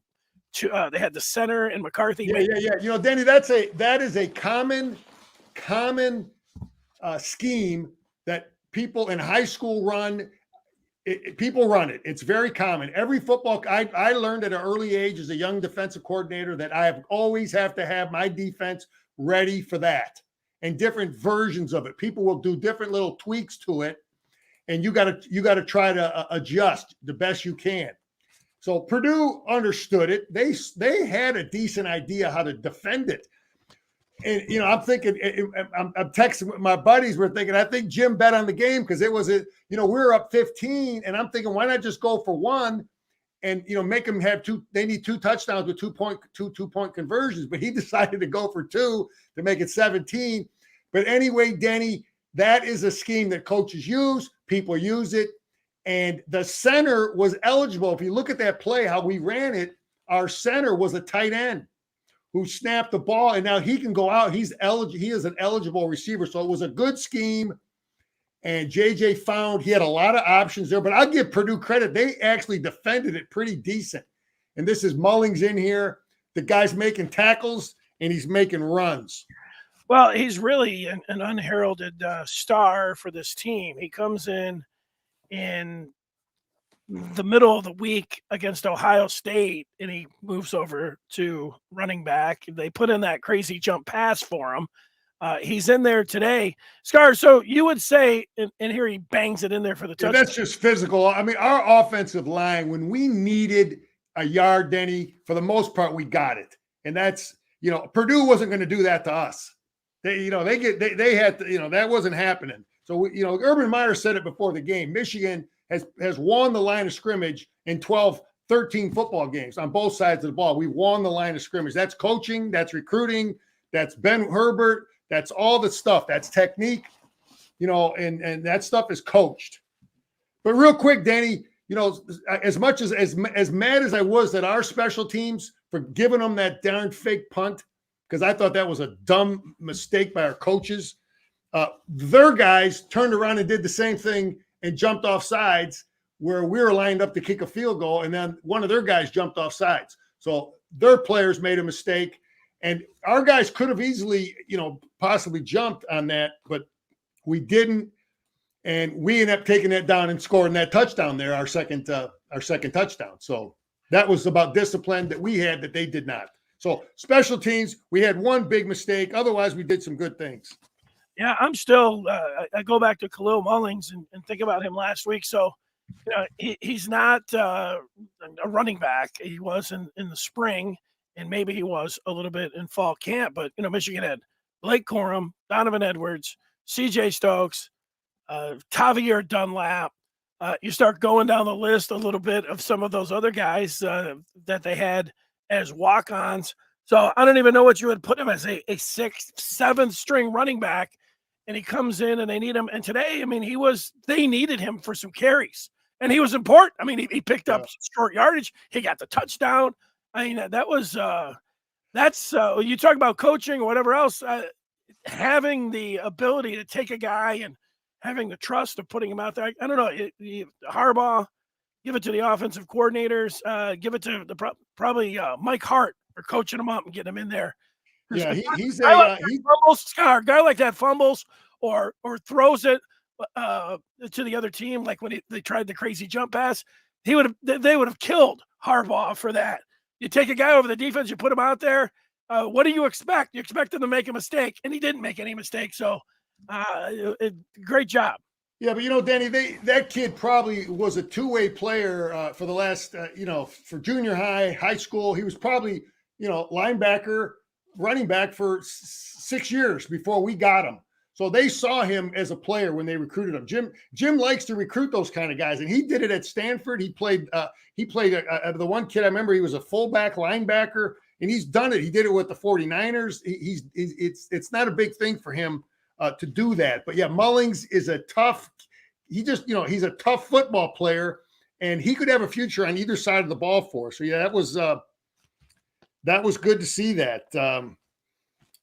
they had the center and McCarthy. Yeah. Danny, that is a common scheme that people in high school run. People run it. It's very common. Every football, I learned at an early age as a young defensive coordinator that I always have to have my defense ready for that and different versions of it. People will do different little tweaks to it, and you got to try to adjust the best you can. So Purdue understood it. They had a decent idea how to defend it. And I'm thinking, I'm texting with my buddies. We're thinking, I think Jim bet on the game because it was we were up 15, and I'm thinking, why not just go for one, and make them have two. They need 2 touchdowns with 2-point conversions, but he decided to go for 2 to make it 17. But anyway, Denny, that is a scheme that coaches use. People use it, and the center was eligible. If you look at that play, how we ran it, our center was a tight end who snapped the ball, and now he can go out. He's eligible. He is an eligible receiver. So it was a good scheme. And JJ found he had a lot of options there, but I'll give Purdue credit. They actually defended it pretty decent. And this is Mullings in here. The guy's making tackles and he's making runs. Well, he's really an unheralded star for this team. He comes in the middle of the week against Ohio State, and he moves over to running back. They put in that crazy jump pass for him. He's in there today. Scar, so you would say, and here he bangs it in there for the touchdown. That's just physical. I mean, our offensive line, when we needed a yard, Denny, for the most part, we got it. And that's, Purdue wasn't going to do that to us. They had to, that wasn't happening. So, Urban Meyer said it before the game. Michigan has won the line of scrimmage in 13 football games on both sides of the ball. We've won the line of scrimmage. That's coaching. That's recruiting. That's Ben Herbert. That's all the stuff. That's technique, and that stuff is coached. But real quick, Danny, as much as mad as I was at our special teams for giving them that darn fake punt, because I thought that was a dumb mistake by our coaches, their guys turned around and did the same thing and jumped off sides where we were lined up to kick a field goal, and then one of their guys jumped off sides. So their players made a mistake, and our guys could have easily, possibly jumped on that, but we didn't, and we ended up taking that down and scoring that touchdown there, our second touchdown. So that was about discipline that we had that they did not. So special teams, we had one big mistake. Otherwise, we did some good things. Yeah, I'm still I go back to Khalil Mullings and think about him last week. So, he's not a running back. He was in the spring, and maybe he was a little bit in fall camp. But, Michigan had Blake Corum, Donovan Edwards, CJ Stokes, Tavier Dunlap. You start going down the list a little bit of some of those other guys that they had as walk-ons. So I don't even know what you would put him as a 6th, 7th string running back. And he comes in and they need him. And today, they needed him for some carries. And he was important. He picked up short yardage. He got the touchdown. That was you talk about coaching or whatever else, having the ability to take a guy and having the trust of putting him out there. I don't know. Harbaugh, give it to the offensive coordinators, give it to probably Mike Hart for coaching him up and getting him in there. Yeah, he's a guy like that fumbles or throws it to the other team, like when they tried the crazy jump pass. They would have killed Harbaugh for that. You take a guy over the defense, you put him out there. What do you expect? You expect him to make a mistake, and he didn't make any mistakes. So, great job. Yeah, but Danny, that kid probably was a two-way player for the last, for junior high school. He was probably, linebacker, running back for 6 years before we got him. So they saw him as a player when they recruited him. Jim likes to recruit those kind of guys, and he did it at Stanford. He played the one kid I remember. He was a fullback linebacker, and he's done it. He did it with the 49ers. It's not a big thing for him to do that. But yeah, Mullings is he's a tough football player, and he could have a future on either side of the ball for us. So yeah, that was good to see that.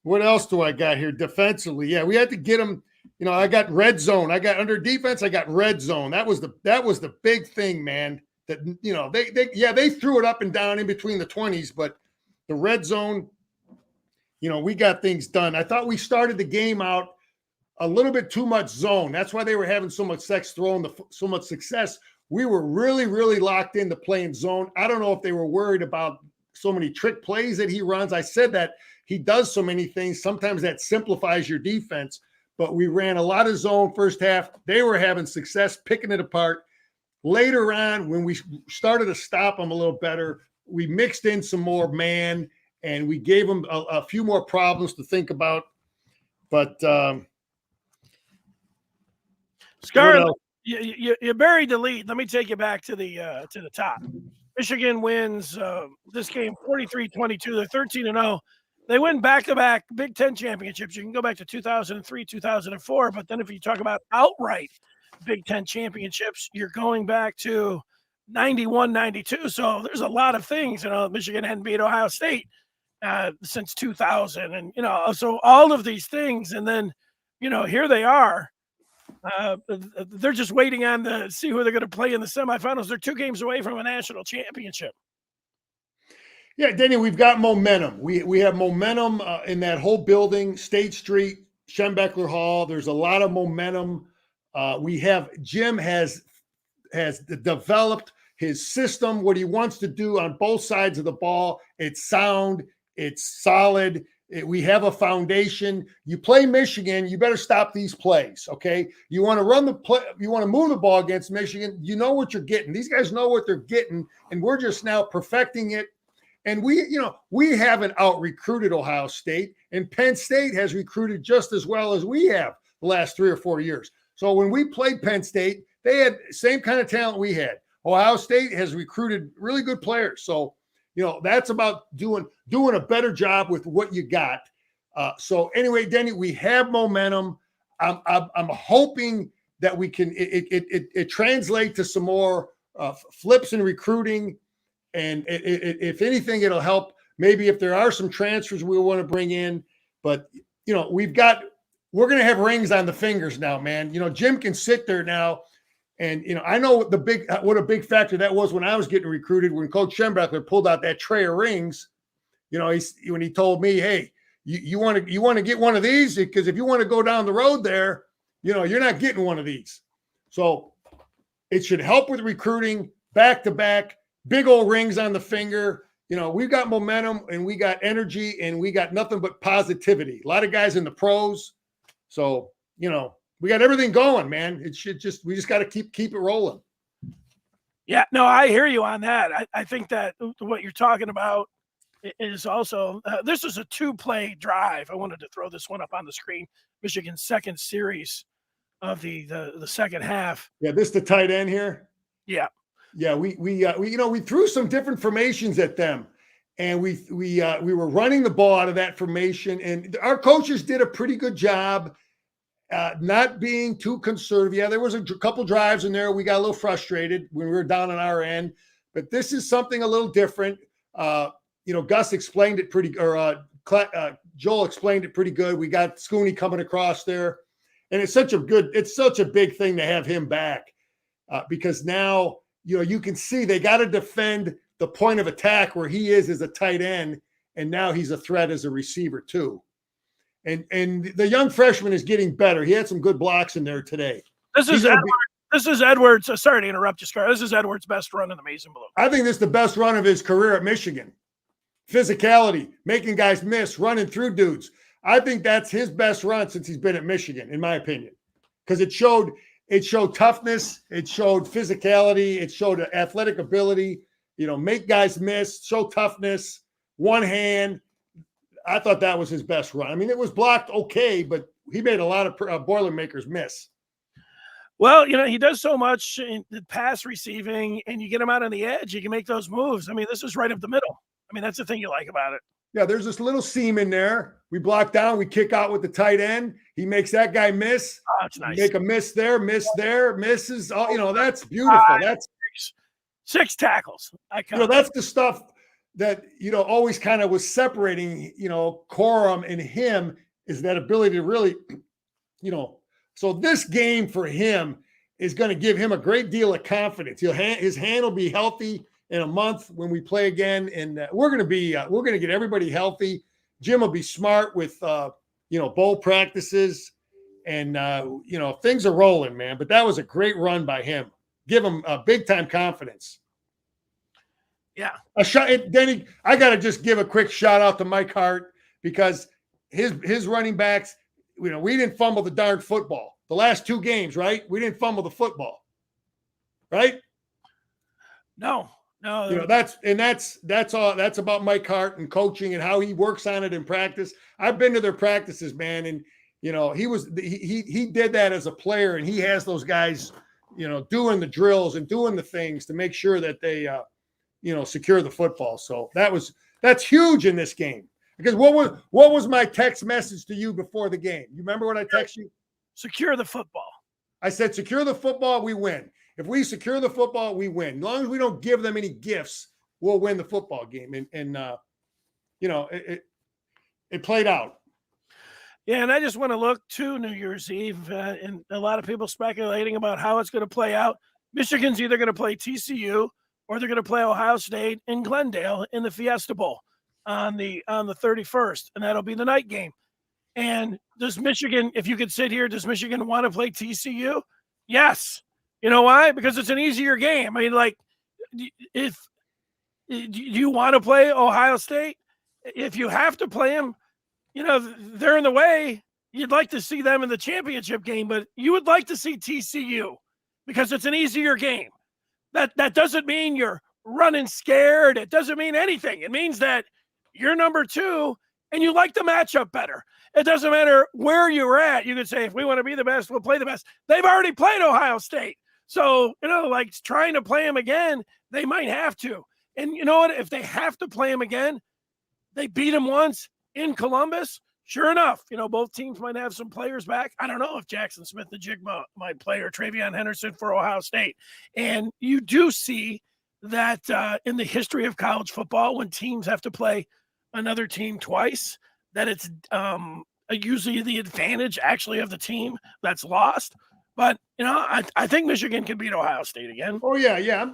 What else do I got here defensively? Yeah, we had to get him. I got red zone. I got under defense. I got red zone. That was the big thing, man. That they threw it up and down in between the 20s, but the red zone, we got things done. I thought we started the game out a little bit too much zone. That's why they were having so much so much success. We were really, really locked into playing zone. I don't know if they were worried about so many trick plays that he runs. I said that he does so many things. Sometimes that simplifies your defense, but we ran a lot of zone first half. They were having success picking it apart. Later on, when we started to stop them a little better, we mixed in some more man, and we gave them a few more problems to think about. But Scarlett, you buried the lead. Let me take you back to the top. Michigan wins this game 43-22. They're 13-0. They win back-to-back Big Ten championships. You can go back to 2003, 2004. But then if you talk about outright Big Ten championships, you're going back to 91, 92. So there's a lot of things. Michigan hadn't beat Ohio State since 2000. And, so all of these things. And then, here they are. They're just waiting on to see who they're going to play in the semifinals. They're 2 games away from a national championship. Yeah, Denny, we've got momentum. We have momentum in that whole building, State Street, Schembechler Hall. There's a lot of momentum. Jim has developed his system, what he wants to do on both sides of the ball. It's sound, it's solid. We have a foundation. You play Michigan, you better stop these plays, okay? You want to run the play, you want to move the ball against Michigan, you know what you're getting. These guys know what they're getting, and we're just now perfecting it. And we haven't out-recruited Ohio State, and Penn State has recruited just as well as we have the last 3 or 4 years. So when we played Penn State, they had the same kind of talent we had. Ohio State has recruited really good players. So, that's about doing a better job with what you got. So anyway, Denny, we have momentum. I'm hoping that we can it translate to some more flips in recruiting, and if anything, it'll help. Maybe if there are some transfers we want to bring in, but we're going to have rings on the fingers now, man. Jim can sit there now. And, I know what a big factor that was when I was getting recruited, when Coach Schembechler pulled out that tray of rings. When he told me, hey, you want to get one of these, because if you want to go down the road there, you're not getting one of these. So it should help with recruiting, back to back, big old rings on the finger. We've got momentum, and we got energy, and we got nothing but positivity. A lot of guys in the pros. So, we got everything going, man. We just got to keep it rolling. Yeah, no, I hear you on that. I think that what you're talking about is also, this is a 2-play drive. I wanted to throw this one up on the screen. Michigan's second series of the second half. Yeah, this the tight end here. Yeah. Yeah, we threw some different formations at them, and we were running the ball out of that formation, and our coaches did a pretty good job. Not being too conservative. Yeah, there was a couple drives in there. We got a little frustrated when we were down on our end, but this is something a little different. Gus explained it Joel explained it pretty good. We got Scooney coming across there, and it's such a big thing to have him back because now, you can see they got to defend the point of attack where he is as a tight end, and now he's a threat as a receiver too. And the young freshman is getting better. He had some good blocks in there today. This is Edwards. Sorry to interrupt you, Scar. This is Edwards' best run in the Mason Blue. I think this is the best run of his career at Michigan. Physicality, making guys miss, running through dudes. I think that's his best run since he's been at Michigan, in my opinion, because it showed toughness, it showed physicality, it showed athletic ability. Make guys miss, show toughness, one hand. I thought that was his best run. I mean, it was blocked okay, but he made a lot of Boilermakers miss. Well, he does so much in the pass receiving, and you get him out on the edge, you can make those moves. I mean, this is right up the middle. I mean, that's the thing you like about it. Yeah, there's this little seam in there. We block down, we kick out with the tight end. He makes that guy miss. Oh, that's nice. Make a miss there, misses. That's beautiful. That's 6 tackles. That's the stuff that, always kind of was separating, Corum and him, is that ability to really, so this game for him is going to give him a great deal of confidence. His hand will be healthy in a month when we play again. And we're going to get everybody healthy. Jim will be smart with, bowl practices, and, things are rolling, man. But that was a great run by him. Give him a big time confidence. Yeah. Denny, I got to just give a quick shout out to Mike Hart, because his running backs, we didn't fumble the darn football. The last 2 games, right? We didn't fumble the football, right? No. No, that's all. That's about Mike Hart and coaching and how he works on it in practice. I've been to their practices, man, and he did that as a player, and he has those guys, doing the drills and doing the things to make sure that they, secure the football. So that's huge in this game. Because what was my text message to you before the game? You remember what I texted you? Secure the football. I said, secure the football, we win. If we secure the football, we win. As long as we don't give them any gifts, we'll win the football game. And it played out. Yeah, and I just want to look to New Year's Eve, and a lot of people speculating about how it's going to play out. Michigan's either going to play TCU or they're going to play Ohio State in Glendale in the Fiesta Bowl on the 31st, and that'll be the night game. And does Michigan, if you could sit here, does Michigan want to play TCU? Yes. You know why? Because it's an easier game. I mean, like, if you want to play Ohio State, if you have to play them, they're in the way. You'd like to see them in the championship game, but you would like to see TCU because it's an easier game. That doesn't mean you're running scared. It doesn't mean anything. It means that you're number 2 and you like the matchup better. It doesn't matter where you're at. You could say, if we want to be the best, we'll play the best. They've already played Ohio State. So, like trying to play them again, they might have to. And you know what? If they have to play them again, they beat them once in Columbus. Sure enough, both teams might have some players back. I don't know if Jackson Smith-Njigba might play or Travion Henderson for Ohio State. And you do see that in the history of college football, when teams have to play another team twice, that it's usually the advantage actually of the team that's lost. But, I think Michigan can beat Ohio State again. Oh, yeah.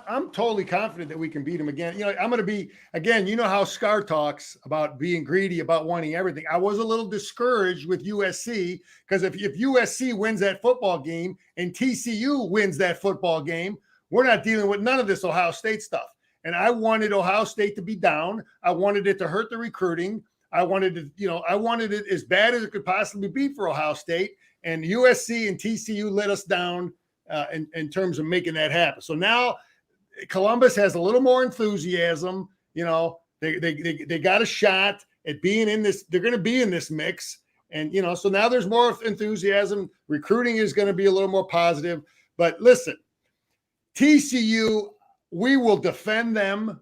I'm totally confident that we can beat them again. I'm going to be, again, how Scar talks about being greedy, about wanting everything. I was a little discouraged with USC because if USC wins that football game and TCU wins that football game, we're not dealing with none of this Ohio State stuff. And I wanted Ohio State to be down. I wanted it to hurt the recruiting. I wanted it as bad as it could possibly be for Ohio State. And USC and TCU let us down in terms of making that happen. So now Columbus has a little more enthusiasm. They got a shot at being in this. They're going to be in this mix. And, so now there's more enthusiasm. Recruiting is going to be a little more positive. But listen, TCU, we will defend them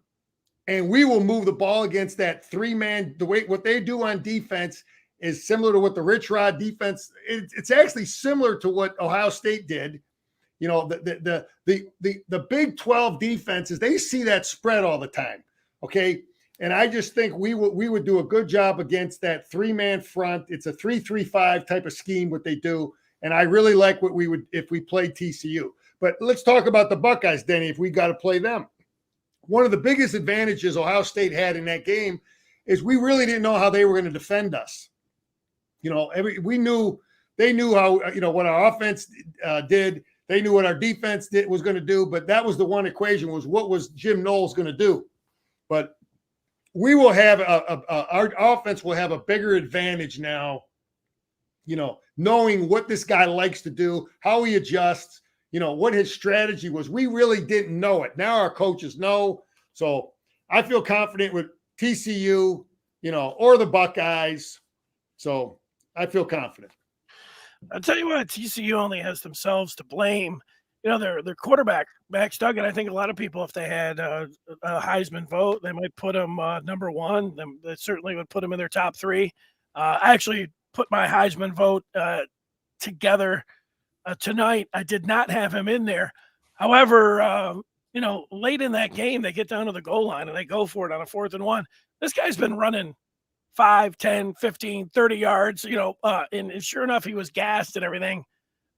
and we will move the ball against that 3-man. What they do on defense is similar to what the Rich Rod defense. It's actually similar to what Ohio State did. The Big 12 defenses, they see that spread all the time. Okay. And I just think we would do a good job against that 3-man front. It's a 3-3-5 type of scheme, what they do. And I really like what we would, if we played TCU. But let's talk about the Buckeyes, Denny, if we got to play them. One of the biggest advantages Ohio State had in that game is we really didn't know how they were going to defend us. They knew how, what our offense did. They knew what our defense was going to do, but that was the one equation, was what was Jim Knowles going to do. But we will have our offense will have a bigger advantage now, knowing what this guy likes to do, how he adjusts, what his strategy was. We really didn't know it. Now our coaches know. So I feel confident with TCU, or the Buckeyes. So I feel confident. I'll tell you what, TCU only has themselves to blame. Their quarterback, Max Duggan, I think a lot of people, if they had a Heisman vote, they might put him number 1. They certainly would put him in their top 3. I actually put my Heisman vote together tonight. I did not have him in there. However, late in that game, they get down to the goal line and they go for it on a 4th and 1. This guy's been running 5, 10, 15, 30 yards, and sure enough, he was gassed and everything.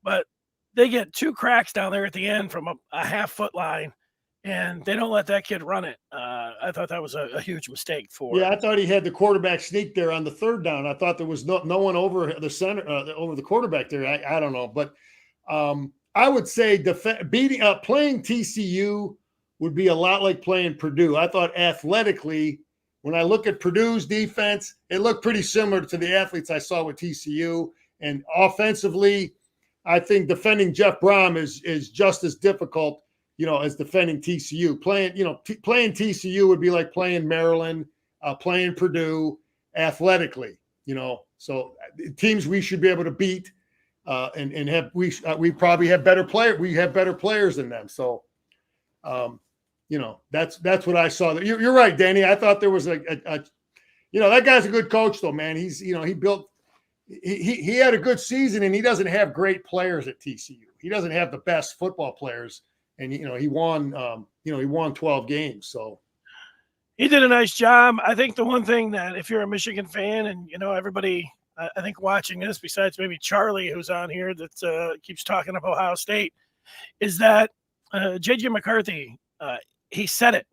But they get 2 cracks down there at the end from a half-foot line, and they don't let that kid run it. I thought that was a huge mistake for him. Yeah, I thought he had the quarterback sneak there on the 3rd down. I thought there was no one over the center, over the quarterback there. I don't know. But I would say playing TCU would be a lot like playing Purdue. I thought athletically, when I look at Purdue's defense, it looked pretty similar to the athletes I saw with TCU. And offensively, I think defending Jeff Brom is just as difficult as defending TCU. Playing TCU would be like playing Maryland, playing Purdue athletically, so teams we should be able to beat, and have we probably have better players. We have better players than them. So, that's what I saw. You're right, Danny. I thought there was that guy's a good coach though, man. He's, he had a good season, and he doesn't have great players at TCU. He doesn't have the best football players. And, he won 12 games. So he did a nice job. I think the one thing that if you're a Michigan fan and, everybody, I think watching this, besides maybe Charlie, who's on here that keeps talking about Ohio State, is that J.J. McCarthy, he said it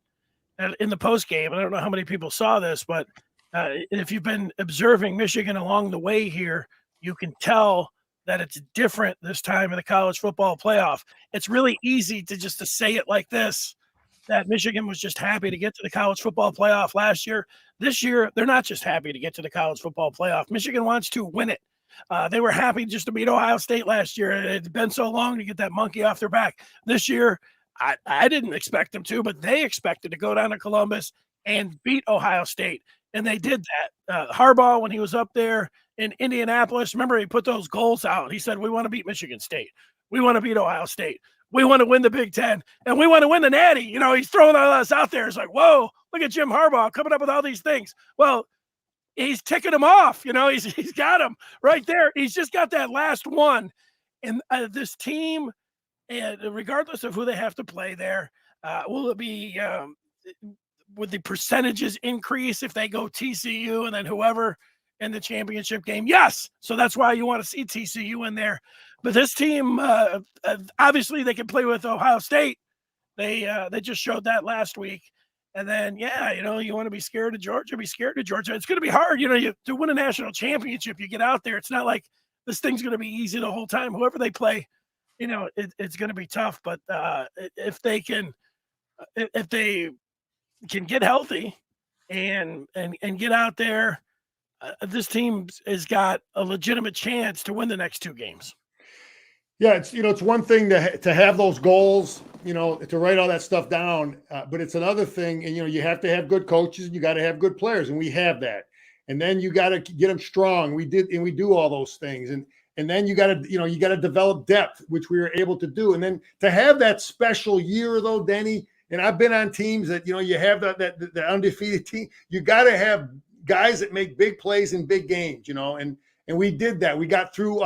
in the postgame. I don't know how many people saw this, but if you've been observing Michigan along the way here, you can tell that it's different this time in the college football playoff. It's really easy to say it like this, that Michigan was just happy to get to the college football playoff last year. This year, they're not just happy to get to the college football playoff. Michigan wants to win it. They were happy just to beat Ohio State last year. It had been so long to get that monkey off their back. This year, I didn't expect them to, but they expected to go down to Columbus and beat Ohio State. And they did that. Harbaugh, when he was up there in Indianapolis, remember he put those goals out. He said, we want to beat Michigan State. We want to beat Ohio State. We want to win the Big Ten. And we want to win the Natty. He's throwing all us out there. It's like, whoa, look at Jim Harbaugh coming up with all these things. Well, he's ticking them off. He's got them right there. He's just got that last one. And this team, regardless of who they have to play there, will it be would the percentages increase if they go TCU and then whoever in the championship game? Yes. So that's why you want to see TCU in there. But this team, obviously they can play with Ohio State. They just showed that last week. And then, you want to be scared of Georgia, be scared of Georgia. It's going to be hard. To win a national championship, you get out there. It's not like this thing's going to be easy the whole time. Whoever they play, it's going to be tough. But if they can get healthy and get out there, this team has got a legitimate chance to win the next two games. Yeah, it's one thing to have those goals, to write all that stuff down, but it's another thing, and you have to have good coaches, and you got to have good players, and we have that. And then you got to get them strong. We do all those things, and then you got to develop depth, which we were able to do. And then to have that special year though, Denny. And I've been on teams that, you have the undefeated team. You got to have guys that make big plays in big games, and we did that. We got through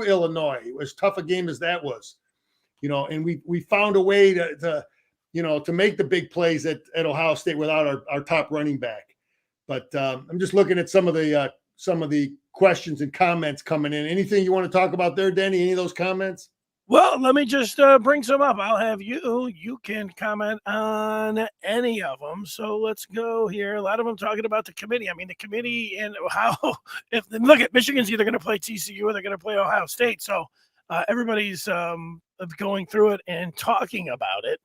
Illinois. As tough a game as that was, and we found a way to make the big plays at Ohio State without our top running back. But I'm just looking at some of the questions and comments coming in. Anything you want to talk about there, Danny? Any of those comments? Well, let me just bring some up. I'll have you. You can comment on any of them. So let's go here. A lot of them talking about the committee. I mean, the committee and how look at Michigan's either going to play TCU or they're going to play Ohio State. So everybody's going through it and talking about it.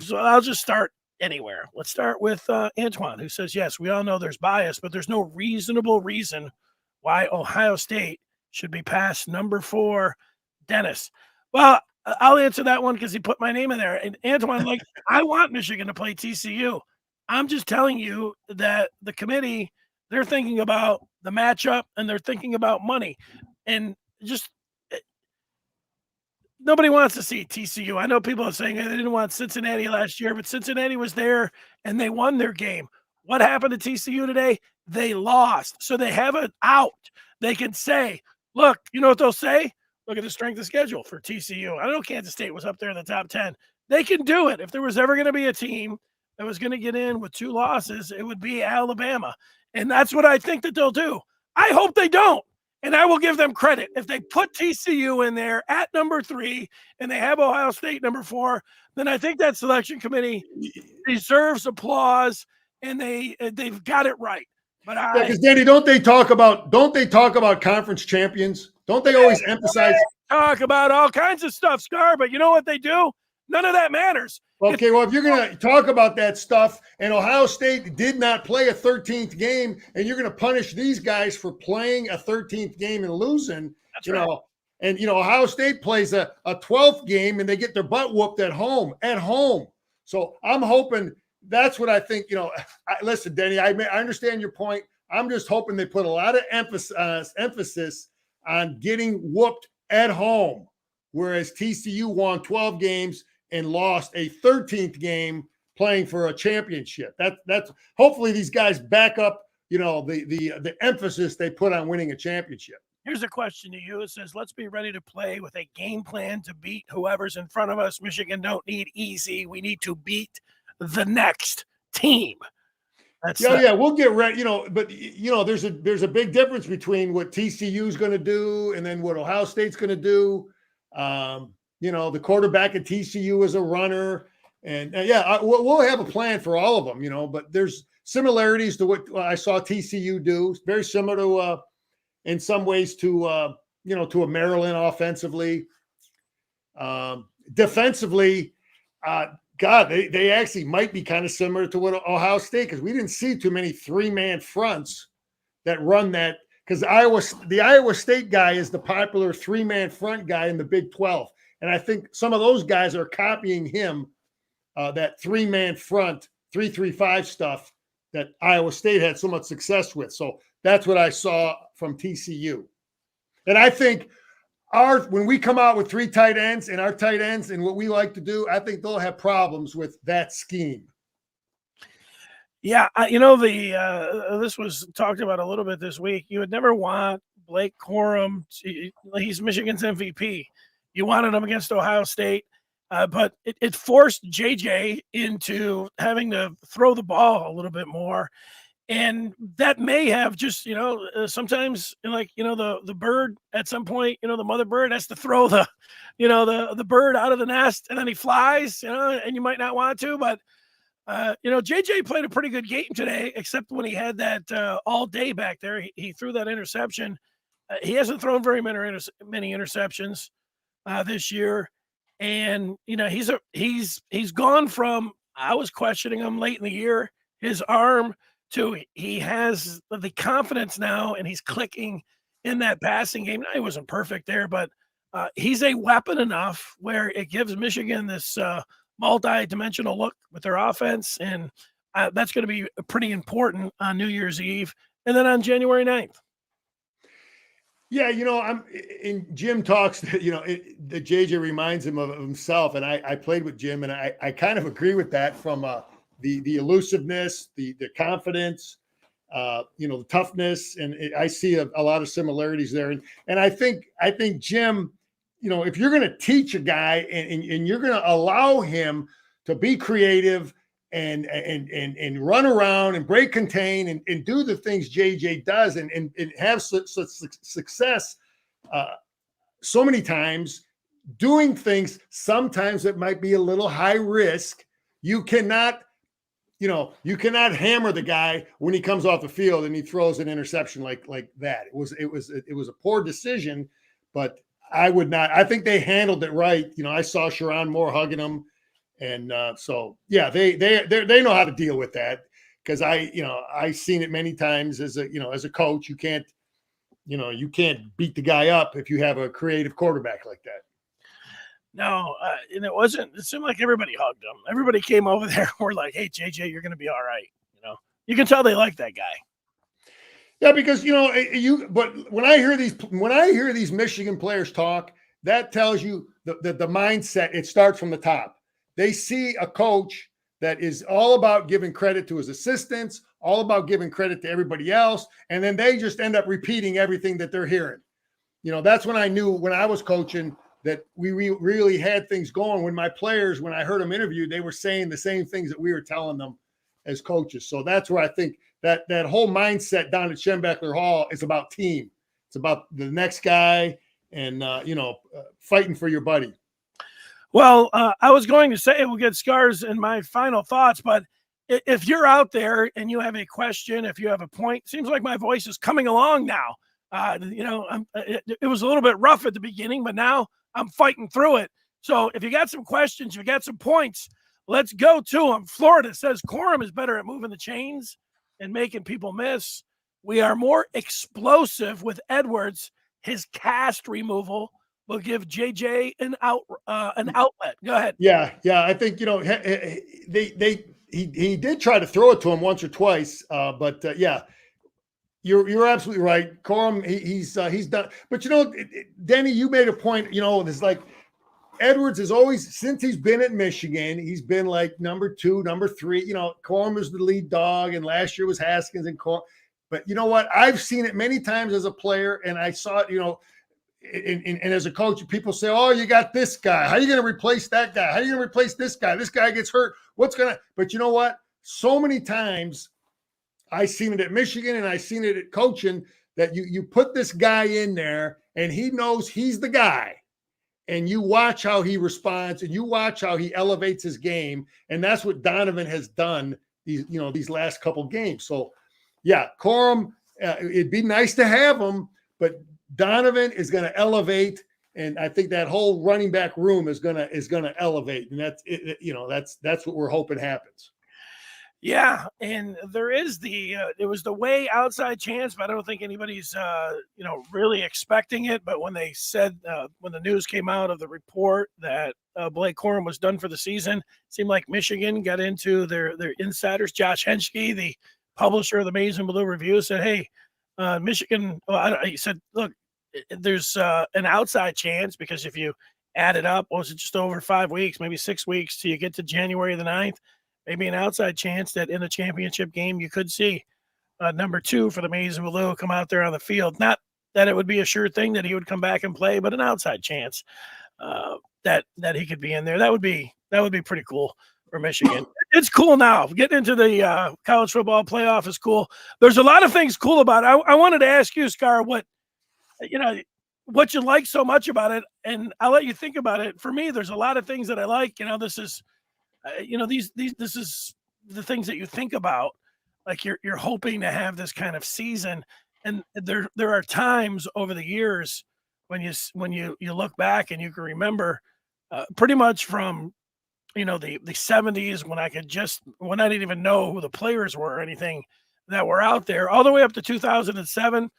So I'll just start anywhere. Let's start with Antoine, who says, yes, we all know there's bias, but there's no reasonable reason why Ohio State should be past number 4. Dennis. Well, I'll answer that one because he put my name in there. And Antoine, I want Michigan to play TCU. I'm just telling you that the committee, they're thinking about the matchup and they're thinking about money. And just nobody wants to see TCU. I know people are saying they didn't want Cincinnati last year, but Cincinnati was there and they won their game. What happened to TCU today? They lost. So they have it out. They can say, look, you know what they'll say? Look at the strength of schedule for TCU. I know Kansas State was up there in the top 10. They can do it. If there was ever going to be a team that was going to get in with 2 losses, it would be Alabama. And that's what I think that they'll do. I hope they don't. And I will give them credit. If they put TCU in there at number 3 and they have Ohio State number 4, then I think that selection committee deserves applause and they've got it right. But because Danny, don't they talk about conference champions? Don't they always emphasize? Talk about all kinds of stuff, Scar, but you know what they do? None of that matters. Okay, well, if you're going to talk about that stuff and Ohio State did not play a 13th game and you're going to punish these guys for playing a 13th game and losing, That's right. And, Ohio State plays a 12th game and they get their butt whooped at home. So I'm hoping that's what I think, listen, Denny, I understand your point. I'm just hoping they put a lot of emphasis on getting whooped at home, whereas TCU won 12 games and lost a 13th game playing for a championship. That's hopefully these guys back up, the emphasis they put on winning a championship. Here's a question to you. It says, let's be ready to play with a game plan to beat whoever's in front of us. Michigan don't need easy. We need to beat the next team. We'll get ready, but there's a big difference between what TCU is going to do and then what Ohio State's going to do. The quarterback at TCU is a runner, and we'll have a plan for all of them, but there's similarities to what I saw TCU do. It's very similar to, in some ways to a Maryland offensively. Defensively, they actually might be kind of similar to what Ohio State, because we didn't see too many 3-man fronts that run that, because the Iowa State guy is the popular 3-man front guy in the Big 12. And I think some of those guys are copying him, that 3-man front, 3-3-5 stuff that Iowa State had so much success with. So that's what I saw from TCU. And I think when we come out with 3 tight ends and our tight ends and what we like to do, I think they'll have problems with that scheme. Yeah, this was talked about a little bit this week. You would never want Blake Corum. He's Michigan's MVP. You wanted him against Ohio State, but it forced JJ into having to throw the ball a little bit more. And that may have just, sometimes the bird at some point, the mother bird has to throw the bird out of the nest and then he flies, and you might not want to, but JJ played a pretty good game today, except when he had that all day back there, he threw that interception. He hasn't thrown very many interceptions this year. And, he's gone from, I was questioning him late in the year, his arm, to he has the confidence now and he's clicking in that passing game. Now, he wasn't perfect there, but he's a weapon enough where it gives Michigan this multi-dimensional look with their offense. And that's going to be pretty important on New Year's Eve and then on January 9th. Yeah, Jim talks, that JJ reminds him of himself. And I played with Jim and I kind of agree with that from the elusiveness, the confidence, the toughness. And I see a lot of similarities there. And I think Jim, if you're going to teach a guy and you're going to allow him to be creative and run around and break contain and do the things JJ does and have such success so many times doing things, sometimes it might be a little high risk. You cannot hammer the guy when he comes off the field and he throws an interception like that. It was a poor decision, but I think they handled it right. I saw Sharon Moore hugging him. And they know how to deal with that, because I've seen it many times as a coach. You can't beat the guy up if you have a creative quarterback like that. No, and it seemed like everybody hugged him. Everybody came over there. We're like, hey, JJ, you're going to be all right. You can tell they like that guy. Yeah, because but when I hear these Michigan players talk, that tells you the mindset. It starts from the top. They see a coach that is all about giving credit to his assistants, all about giving credit to everybody else, and then they just end up repeating everything that they're hearing. That's when I knew, when I was coaching, that we really had things going. When my players, when I heard them interviewed, they were saying the same things that we were telling them as coaches. So that's where I think that whole mindset down at Schembechler Hall is about team. It's about the next guy and, fighting for your buddy. Well, I was going to say we'll get Scars in my final thoughts, but if you're out there and you have a question, if you have a point, seems like my voice is coming along now. It was a little bit rough at the beginning, but now I'm fighting through it. So if you got some questions, you got some points, let's go to them. Florida says Corum is better at moving the chains and making people miss. We are more explosive with Edwards. His cast removal will give JJ an outlet. Go ahead. Yeah. I think he did try to throw it to him once or twice, but yeah, you're absolutely right. Corum, he's done. But Denny, you made a point. It's like Edwards is always, since he's been at Michigan, he's been like number 2, number 3. Corum was the lead dog, and last year was Haskins and Corum. But you know what? I've seen it many times as a player, and I saw it, and as a coach, people say, "Oh, you got this guy. How are you going to replace that guy? How are you going to replace this guy? This guy gets hurt. But you know what? So many times I've seen it at Michigan, and I've seen it at coaching, that you put this guy in there, and he knows he's the guy. And you watch how he responds, and you watch how he elevates his game. And that's what Donovan has done these last couple games. So yeah, Corum, it'd be nice to have him, but Donovan is going to elevate. And I think that whole running back room is going to elevate. And that's that's what we're hoping happens. Yeah, and there is it was the way outside chance, but I don't think anybody's really expecting it. But when they said when the news came out of the report that Blake Corum was done for the season, it seemed like Michigan got into their insiders. Josh Henschke, the publisher of the Maize and Blue Review, said, "Hey, Michigan." He said, "Look, there's an outside chance because if you add it up, was it just over 5 weeks, maybe 6 weeks till you get to January the 9th?" Maybe an outside chance that in a championship game you could see number 2 for the Maize and Blue come out there on the field. Not that it would be a sure thing that he would come back and play, but an outside chance that he could be in there. That would be pretty cool for Michigan. It's cool now. Getting into the college football playoff is cool. There's a lot of things cool about it. I wanted to ask you, Scar, what you like so much about it, and I'll let you think about it. For me, there's a lot of things that I like. This is this is the things that you think about, like you're hoping to have this kind of season. And there are times over the years when you look back and you can remember pretty much from the 70s when I didn't even know who the players were or anything that were out there, all the way up to 2007.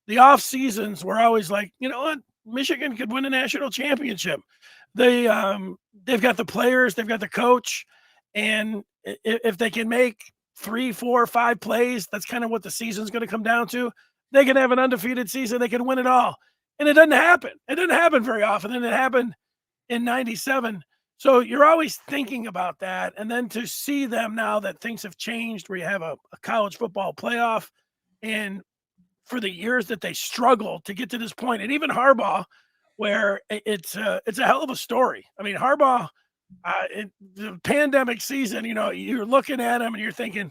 The off seasons were always like, what, Michigan could win a national championship. They've got the players, they've got the coach, and if they can make 3, 4, 5 plays, that's kind of what the season's going to come down to. They can have an undefeated season, they can win it all, and it doesn't happen. It doesn't happen very often, and it happened in '97. So you're always thinking about that, and then to see them now that things have changed, where you have a college football playoff, and for the years that they struggled to get to this point, and even Harbaugh, where it's a hell of a story. I mean, Harbaugh, the pandemic season, you're looking at him and you're thinking,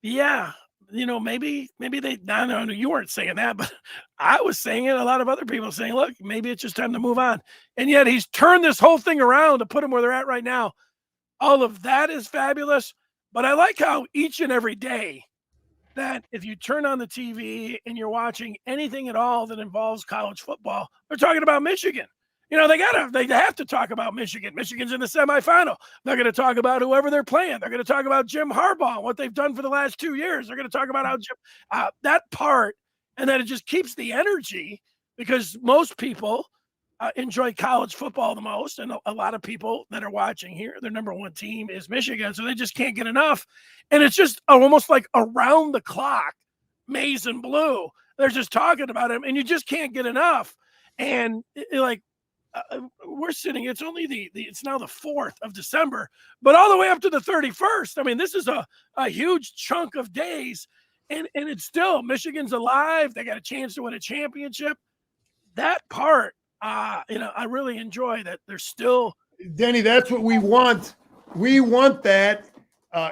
yeah, maybe they, no, you weren't saying that, but I was saying it. A lot of other people saying, look, maybe it's just time to move on. And yet he's turned this whole thing around to put them where they're at right now. All of that is fabulous. But I like how each and every day that if you turn on the TV and you're watching anything at all that involves college football, they're talking about Michigan. They have to talk about Michigan. Michigan's in the semifinal. They're going to talk about whoever they're playing. They're going to talk about Jim Harbaugh and what they've done for the last 2 years. They're going to talk about how that part, and then it just keeps the energy, because most people enjoy college football the most, and a lot of people that are watching here, their number 1 team is Michigan, so they just can't get enough. And it's just almost like around the clock, Maize and Blue. They're just talking about him, and you just can't get enough. And we're sitting, it's only it's now the 4th of December, but all the way up to the 31st. I mean, this is a huge chunk of days, and it's still Michigan's alive. They got a chance to win a championship. That part, I really enjoy that. They're still, Denny, that's what we want. We want that.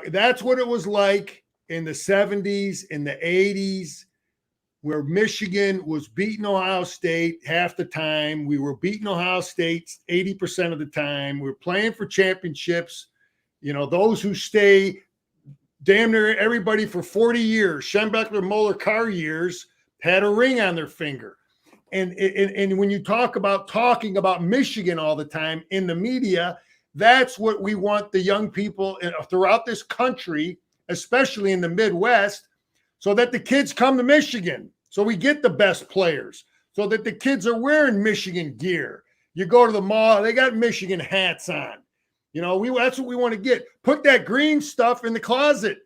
That's what it was like in the 70s, in the 80s, where Michigan was beating Ohio State half the time. We were beating Ohio State 80% of the time. We were playing for championships. Those who stay, damn near everybody for 40 years, Schembechler, Moeller, Carr years, had a ring on their finger. And when you talking about Michigan all the time in the media, that's what we want the young people throughout this country, especially in the Midwest, so that the kids come to Michigan, so we get the best players, so that the kids are wearing Michigan gear. You go to the mall, they got Michigan hats on. You know, that's what we want to get. Put that green stuff in the closet.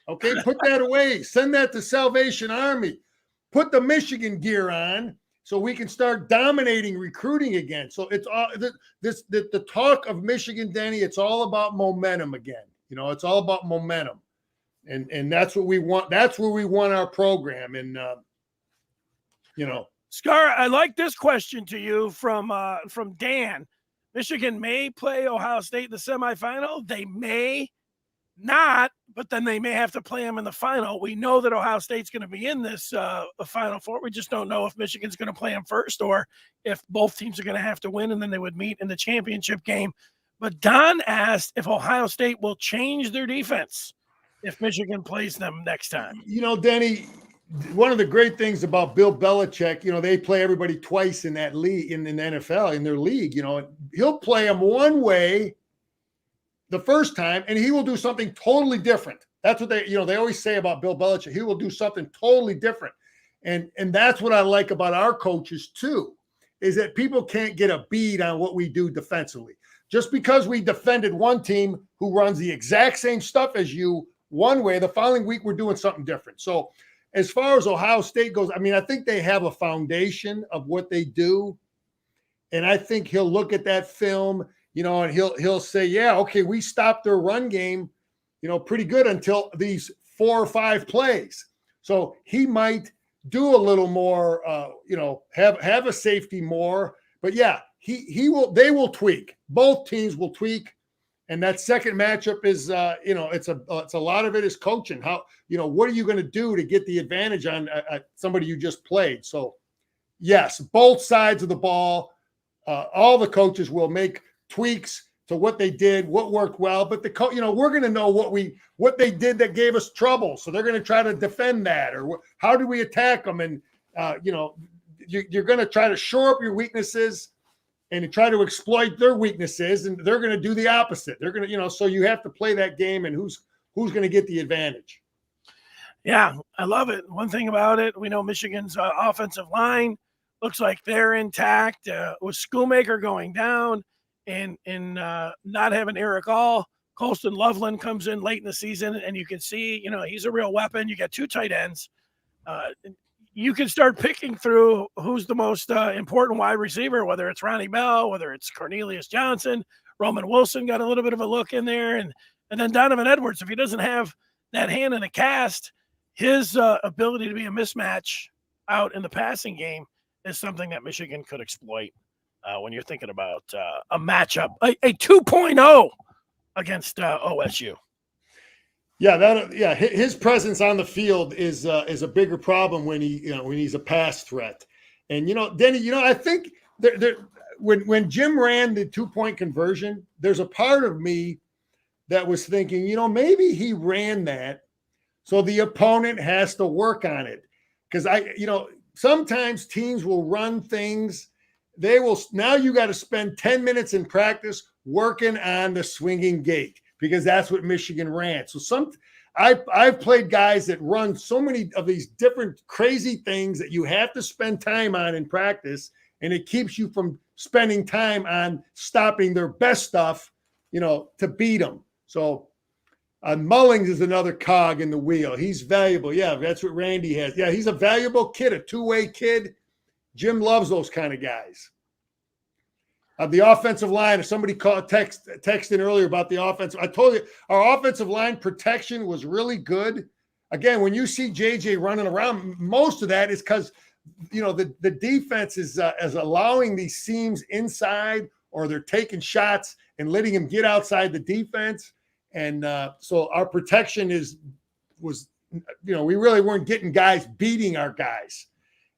Okay, put that away. Send that to Salvation Army. Put the Michigan gear on so we can start dominating recruiting again. So it's all the talk of Michigan, Denny, it's all about momentum again. You know, it's all about momentum. And that's what we want. That's where we want our program. And you know, Scar, I like this question to you from Dan. Michigan may play Ohio State in the semifinal. They may not, but then they may have to play them in the final. We know that Ohio State's going to be in this Final Four. We just don't know if Michigan's going to play them first or if both teams are going to have to win and then they would meet in the championship game. But Don asked if Ohio State will change their defense if Michigan plays them next time. You know, Denny, one of the great things about Bill Belichick, you know, they play everybody twice in that league, in the NFL, in their league. You know, he'll play them one way the first time, and he will do something totally different. That's what they always say about Bill Belichick. He will do something totally different. And that's what I like about our coaches too, is that people can't get a bead on what we do defensively. Just because we defended one team who runs the exact same stuff as you one way, the following week we're doing something different. So as far as Ohio State goes, I mean, I think they have a foundation of what they do. And I think he'll look at that film, you know, and he'll say, yeah, okay, we stopped their run game, you know, pretty good until these 4 or 5 plays. So he might do a little more, you know, have a safety more. But yeah, they will tweak. Both teams will tweak. And that second matchup is, you know, it's a lot of it is coaching. How, you know, what are you going to do to get the advantage on somebody you just played? So, yes, both sides of the ball, all the coaches will make tweaks to what they did, what worked well. But you know, we're going to know what they did that gave us trouble. So they're going to try to defend that, or how do we attack them? And you know, you're going to try to shore up your weaknesses and try to exploit their weaknesses, and they're going to do the opposite. They're going to, you know, so you have to play that game, and who's going to get the advantage. Yeah, I love it. One thing about it, we know Michigan's offensive line looks like they're intact. With Schoolmaker going down and not having Eric All, Colston Loveland comes in late in the season, and you can see, you know, he's a real weapon. You got 2 tight ends. You can start picking through who's the most important wide receiver, whether it's Ronnie Bell, whether it's Cornelius Johnson, Roman Wilson got a little bit of a look in there, and then Donovan Edwards. If he doesn't have that hand in the cast, his ability to be a mismatch out in the passing game is something that Michigan could exploit when you're thinking about a matchup, a 2.0 against OSU. Yeah, his presence on the field is a bigger problem when he's a pass threat. And you know, Denny, you know, I think when Jim ran the 2-point conversion, there's a part of me that was thinking, you know, maybe he ran that so the opponent has to work on it. Because sometimes teams will run things. Now you got to spend 10 minutes in practice working on the swinging gate, because that's what Michigan ran. So I've played guys that run so many of these different crazy things that you have to spend time on in practice, and it keeps you from spending time on stopping their best stuff, you know, to beat them. So Mullings is another cog in the wheel. He's valuable. Yeah, that's what Randy has. Yeah, he's a valuable kid, a two-way kid. Jim loves those kind of guys. The offensive line, if somebody texted earlier about the offense, I told you our offensive line protection was really good. Again, when you see JJ running around, most of that is because, you know, the defense is allowing these seams inside, or they're taking shots and letting him get outside the defense. And so our protection was, you know, we really weren't getting guys beating our guys.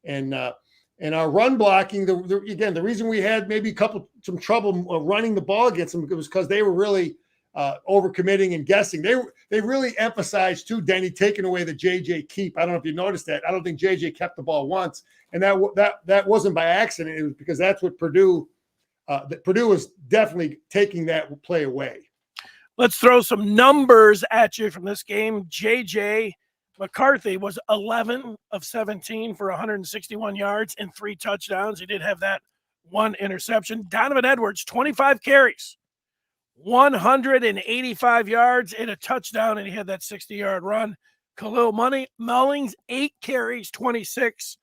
And our run blocking, the reason we had maybe some trouble running the ball against them was because they were really overcommitting and guessing. They really emphasized too, Denny, taking away the JJ keep. I don't know if you noticed that. I don't think JJ kept the ball once, and that wasn't by accident. It was because that's what Purdue was definitely taking that play away. Let's throw some numbers at you from this game. JJ McCarthy was 11 of 17 for 161 yards and 3 touchdowns. He did have that one interception. Donovan Edwards, 25 carries, 185 yards and a touchdown, and he had that 60-yard run. Khalil Mullings, 8 carries, 26,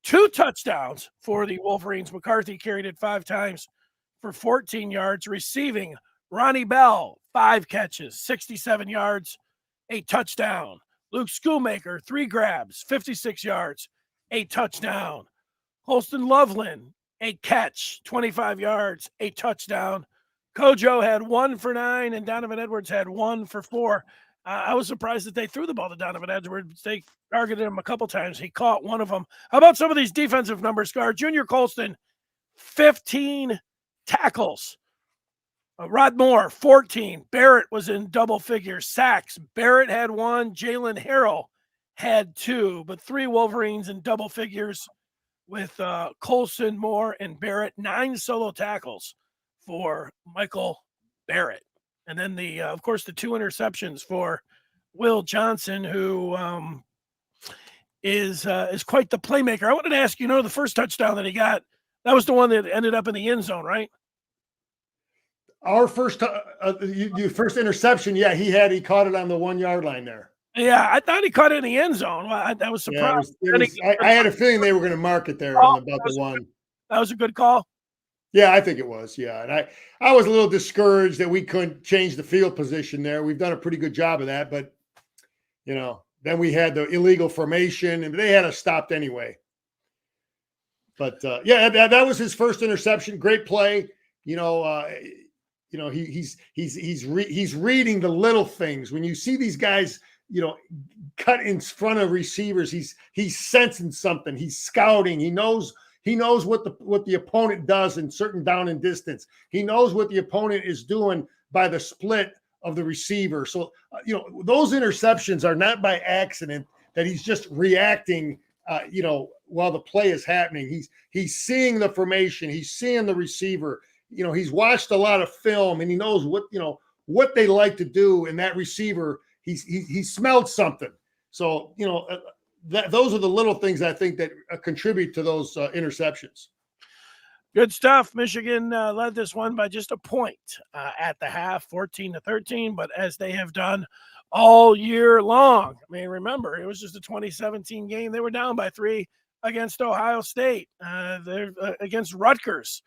2 touchdowns for the Wolverines. McCarthy carried it 5 times for 14 yards. Receiving, Ronnie Bell, 5 catches, 67 yards, a touchdown. Luke Schoolmaker, 3 grabs, 56 yards, a touchdown. Holston Loveland, a catch, 25 yards, a touchdown. Kojo had 1 for 9, and Donovan Edwards had 1 for 4. I was surprised that they threw the ball to Donovan Edwards. They targeted him a couple times. He caught one of them. How about some of these defensive numbers, Scar? Junior Colston, 15 tackles. Rod Moore, 14. Barrett was in double figures. Sacks. Barrett had 1. Jalen Harrell had 2. But 3 Wolverines in double figures with Colson, Moore, and Barrett. 9 solo tackles for Michael Barrett. And then, of course, the 2 interceptions for Will Johnson, who is quite the playmaker. I wanted to ask, the first touchdown that he got, that was the one that ended up in the end zone, right? Our first first interception, he caught it on the 1-yard line there. Yeah, I thought he caught it in the end zone. I was surprised. Yeah, I had a feeling they were going to mark it there on about the 1. That was a good call. Yeah, I think it was. Yeah, and I was a little discouraged that we couldn't change the field position there. We've done a pretty good job of that, but then we had the illegal formation, and they had us stopped anyway. But that was his first interception. Great play. He's reading the little things. When you see these guys, cut in front of receivers, he's sensing something. He's scouting. He knows what the opponent does in certain down and distance. He knows what the opponent is doing by the split of the receiver. So, those interceptions are not by accident, that he's just reacting, while the play is happening. He's seeing the formation. He's seeing the receiver. He's watched a lot of film, and he knows what they like to do. And that receiver, he smelled something. So, those are the little things I think that contribute to those interceptions. Good stuff. Michigan led this one by just a point at the half, 14-13, but as they have done all year long. I mean, remember, it was just a 2017 game. They were down by 3 against Ohio State. Against Rutgers,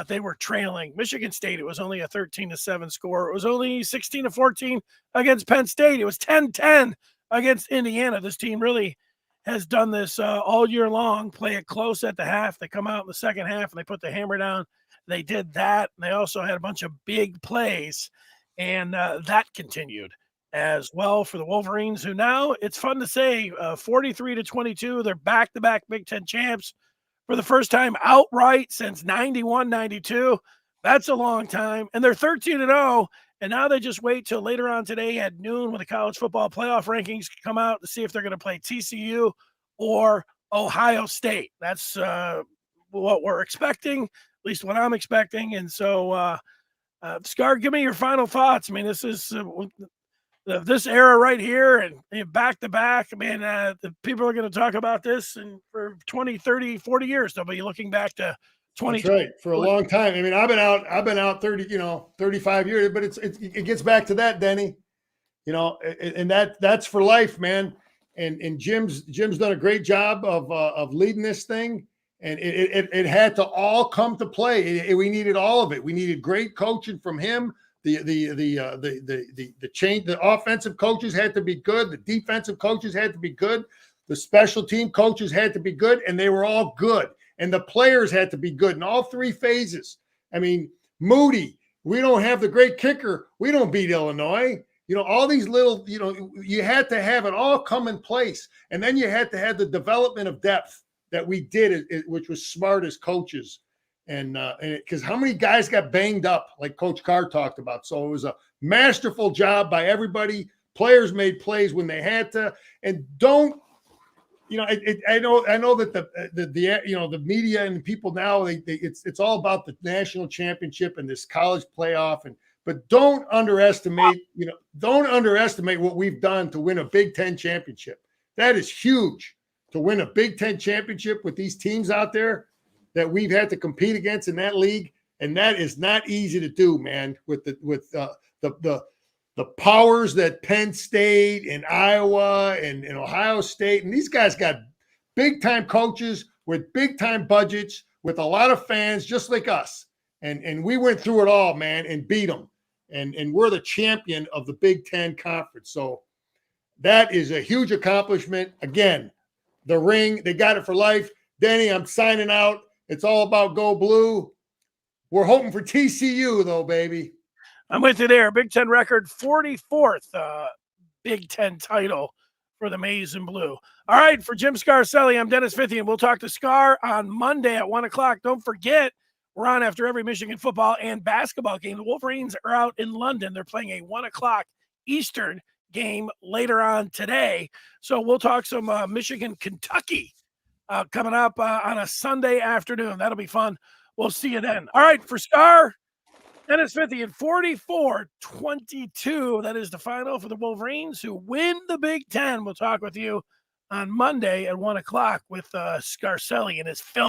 they were trailing. Michigan State, it was only a 13-7 score. It was only 16-14 against Penn State. It was 10-10 against Indiana. This team really has done this all year long, play it close at the half. They come out in the second half and they put the hammer down. They did that. And they also had a bunch of big plays, and that continued as well for the Wolverines, who now, it's fun to say, 43-22. They're back-to-back Big Ten champs for the first time outright since 91-92. That's a long time. And they're 13-0. And now they just wait till later on today at noon when the college football playoff rankings come out to see if they're going to play TCU or Ohio State. That's what we're expecting, at least what I'm expecting. And so, Scar, give me your final thoughts. I mean, this is this era right here, and back to back. I mean, the people are going to talk about this, and for 20, 30, 40 years, they'll be looking back to 20. That's right, for a long time. I mean, I've been out 35 years, but it gets back to that, Denny. And that's for life, man. And Jim's done a great job of leading this thing, and it had to all come to play. We needed all of it. We needed great coaching from him. The change, the offensive coaches had to be good. The defensive coaches had to be good. The special team coaches had to be good, and they were all good. And the players had to be good in all 3 phases. I mean, Moody, we don't have the great kicker. We don't beat Illinois. All these little, you had to have it all come in place. And then you had to have the development of depth that we did, which was smart as coaches. And because how many guys got banged up, like Coach Carr talked about. So it was a masterful job by everybody. Players made plays when they had to. And don't, I know that the media and people now, it's all about the national championship and this college playoff, but don't underestimate what we've done to win a Big Ten championship. That is huge to win a Big Ten championship with these teams out there that we've had to compete against in that league. And that is not easy to do, man, with the powers that Penn State and Iowa and Ohio State. And these guys got big-time coaches with big-time budgets, with a lot of fans just like us. And we went through it all, man, and beat them. And we're the champion of the Big Ten Conference. So that is a huge accomplishment. Again, the ring, they got it for life. Denny, I'm signing out. It's all about Go Blue. We're hoping for TCU, though, baby. I'm with you there. Big Ten record, 44th Big Ten title for the Maize and Blue. All right, for Jim Scarcelli, I'm Dennis Fithian. We'll talk to Scar on Monday at 1 o'clock. Don't forget, we're on after every Michigan football and basketball game. The Wolverines are out in London. They're playing a 1 o'clock Eastern game later on today. So we'll talk some Michigan-Kentucky coming up on a Sunday afternoon. That'll be fun. We'll see you then. All right, for Scar, Dennis Fithian, 44-22. That is the final for the Wolverines, who win the Big Ten. We'll talk with you on Monday at 1 o'clock with Scarcelli and his film.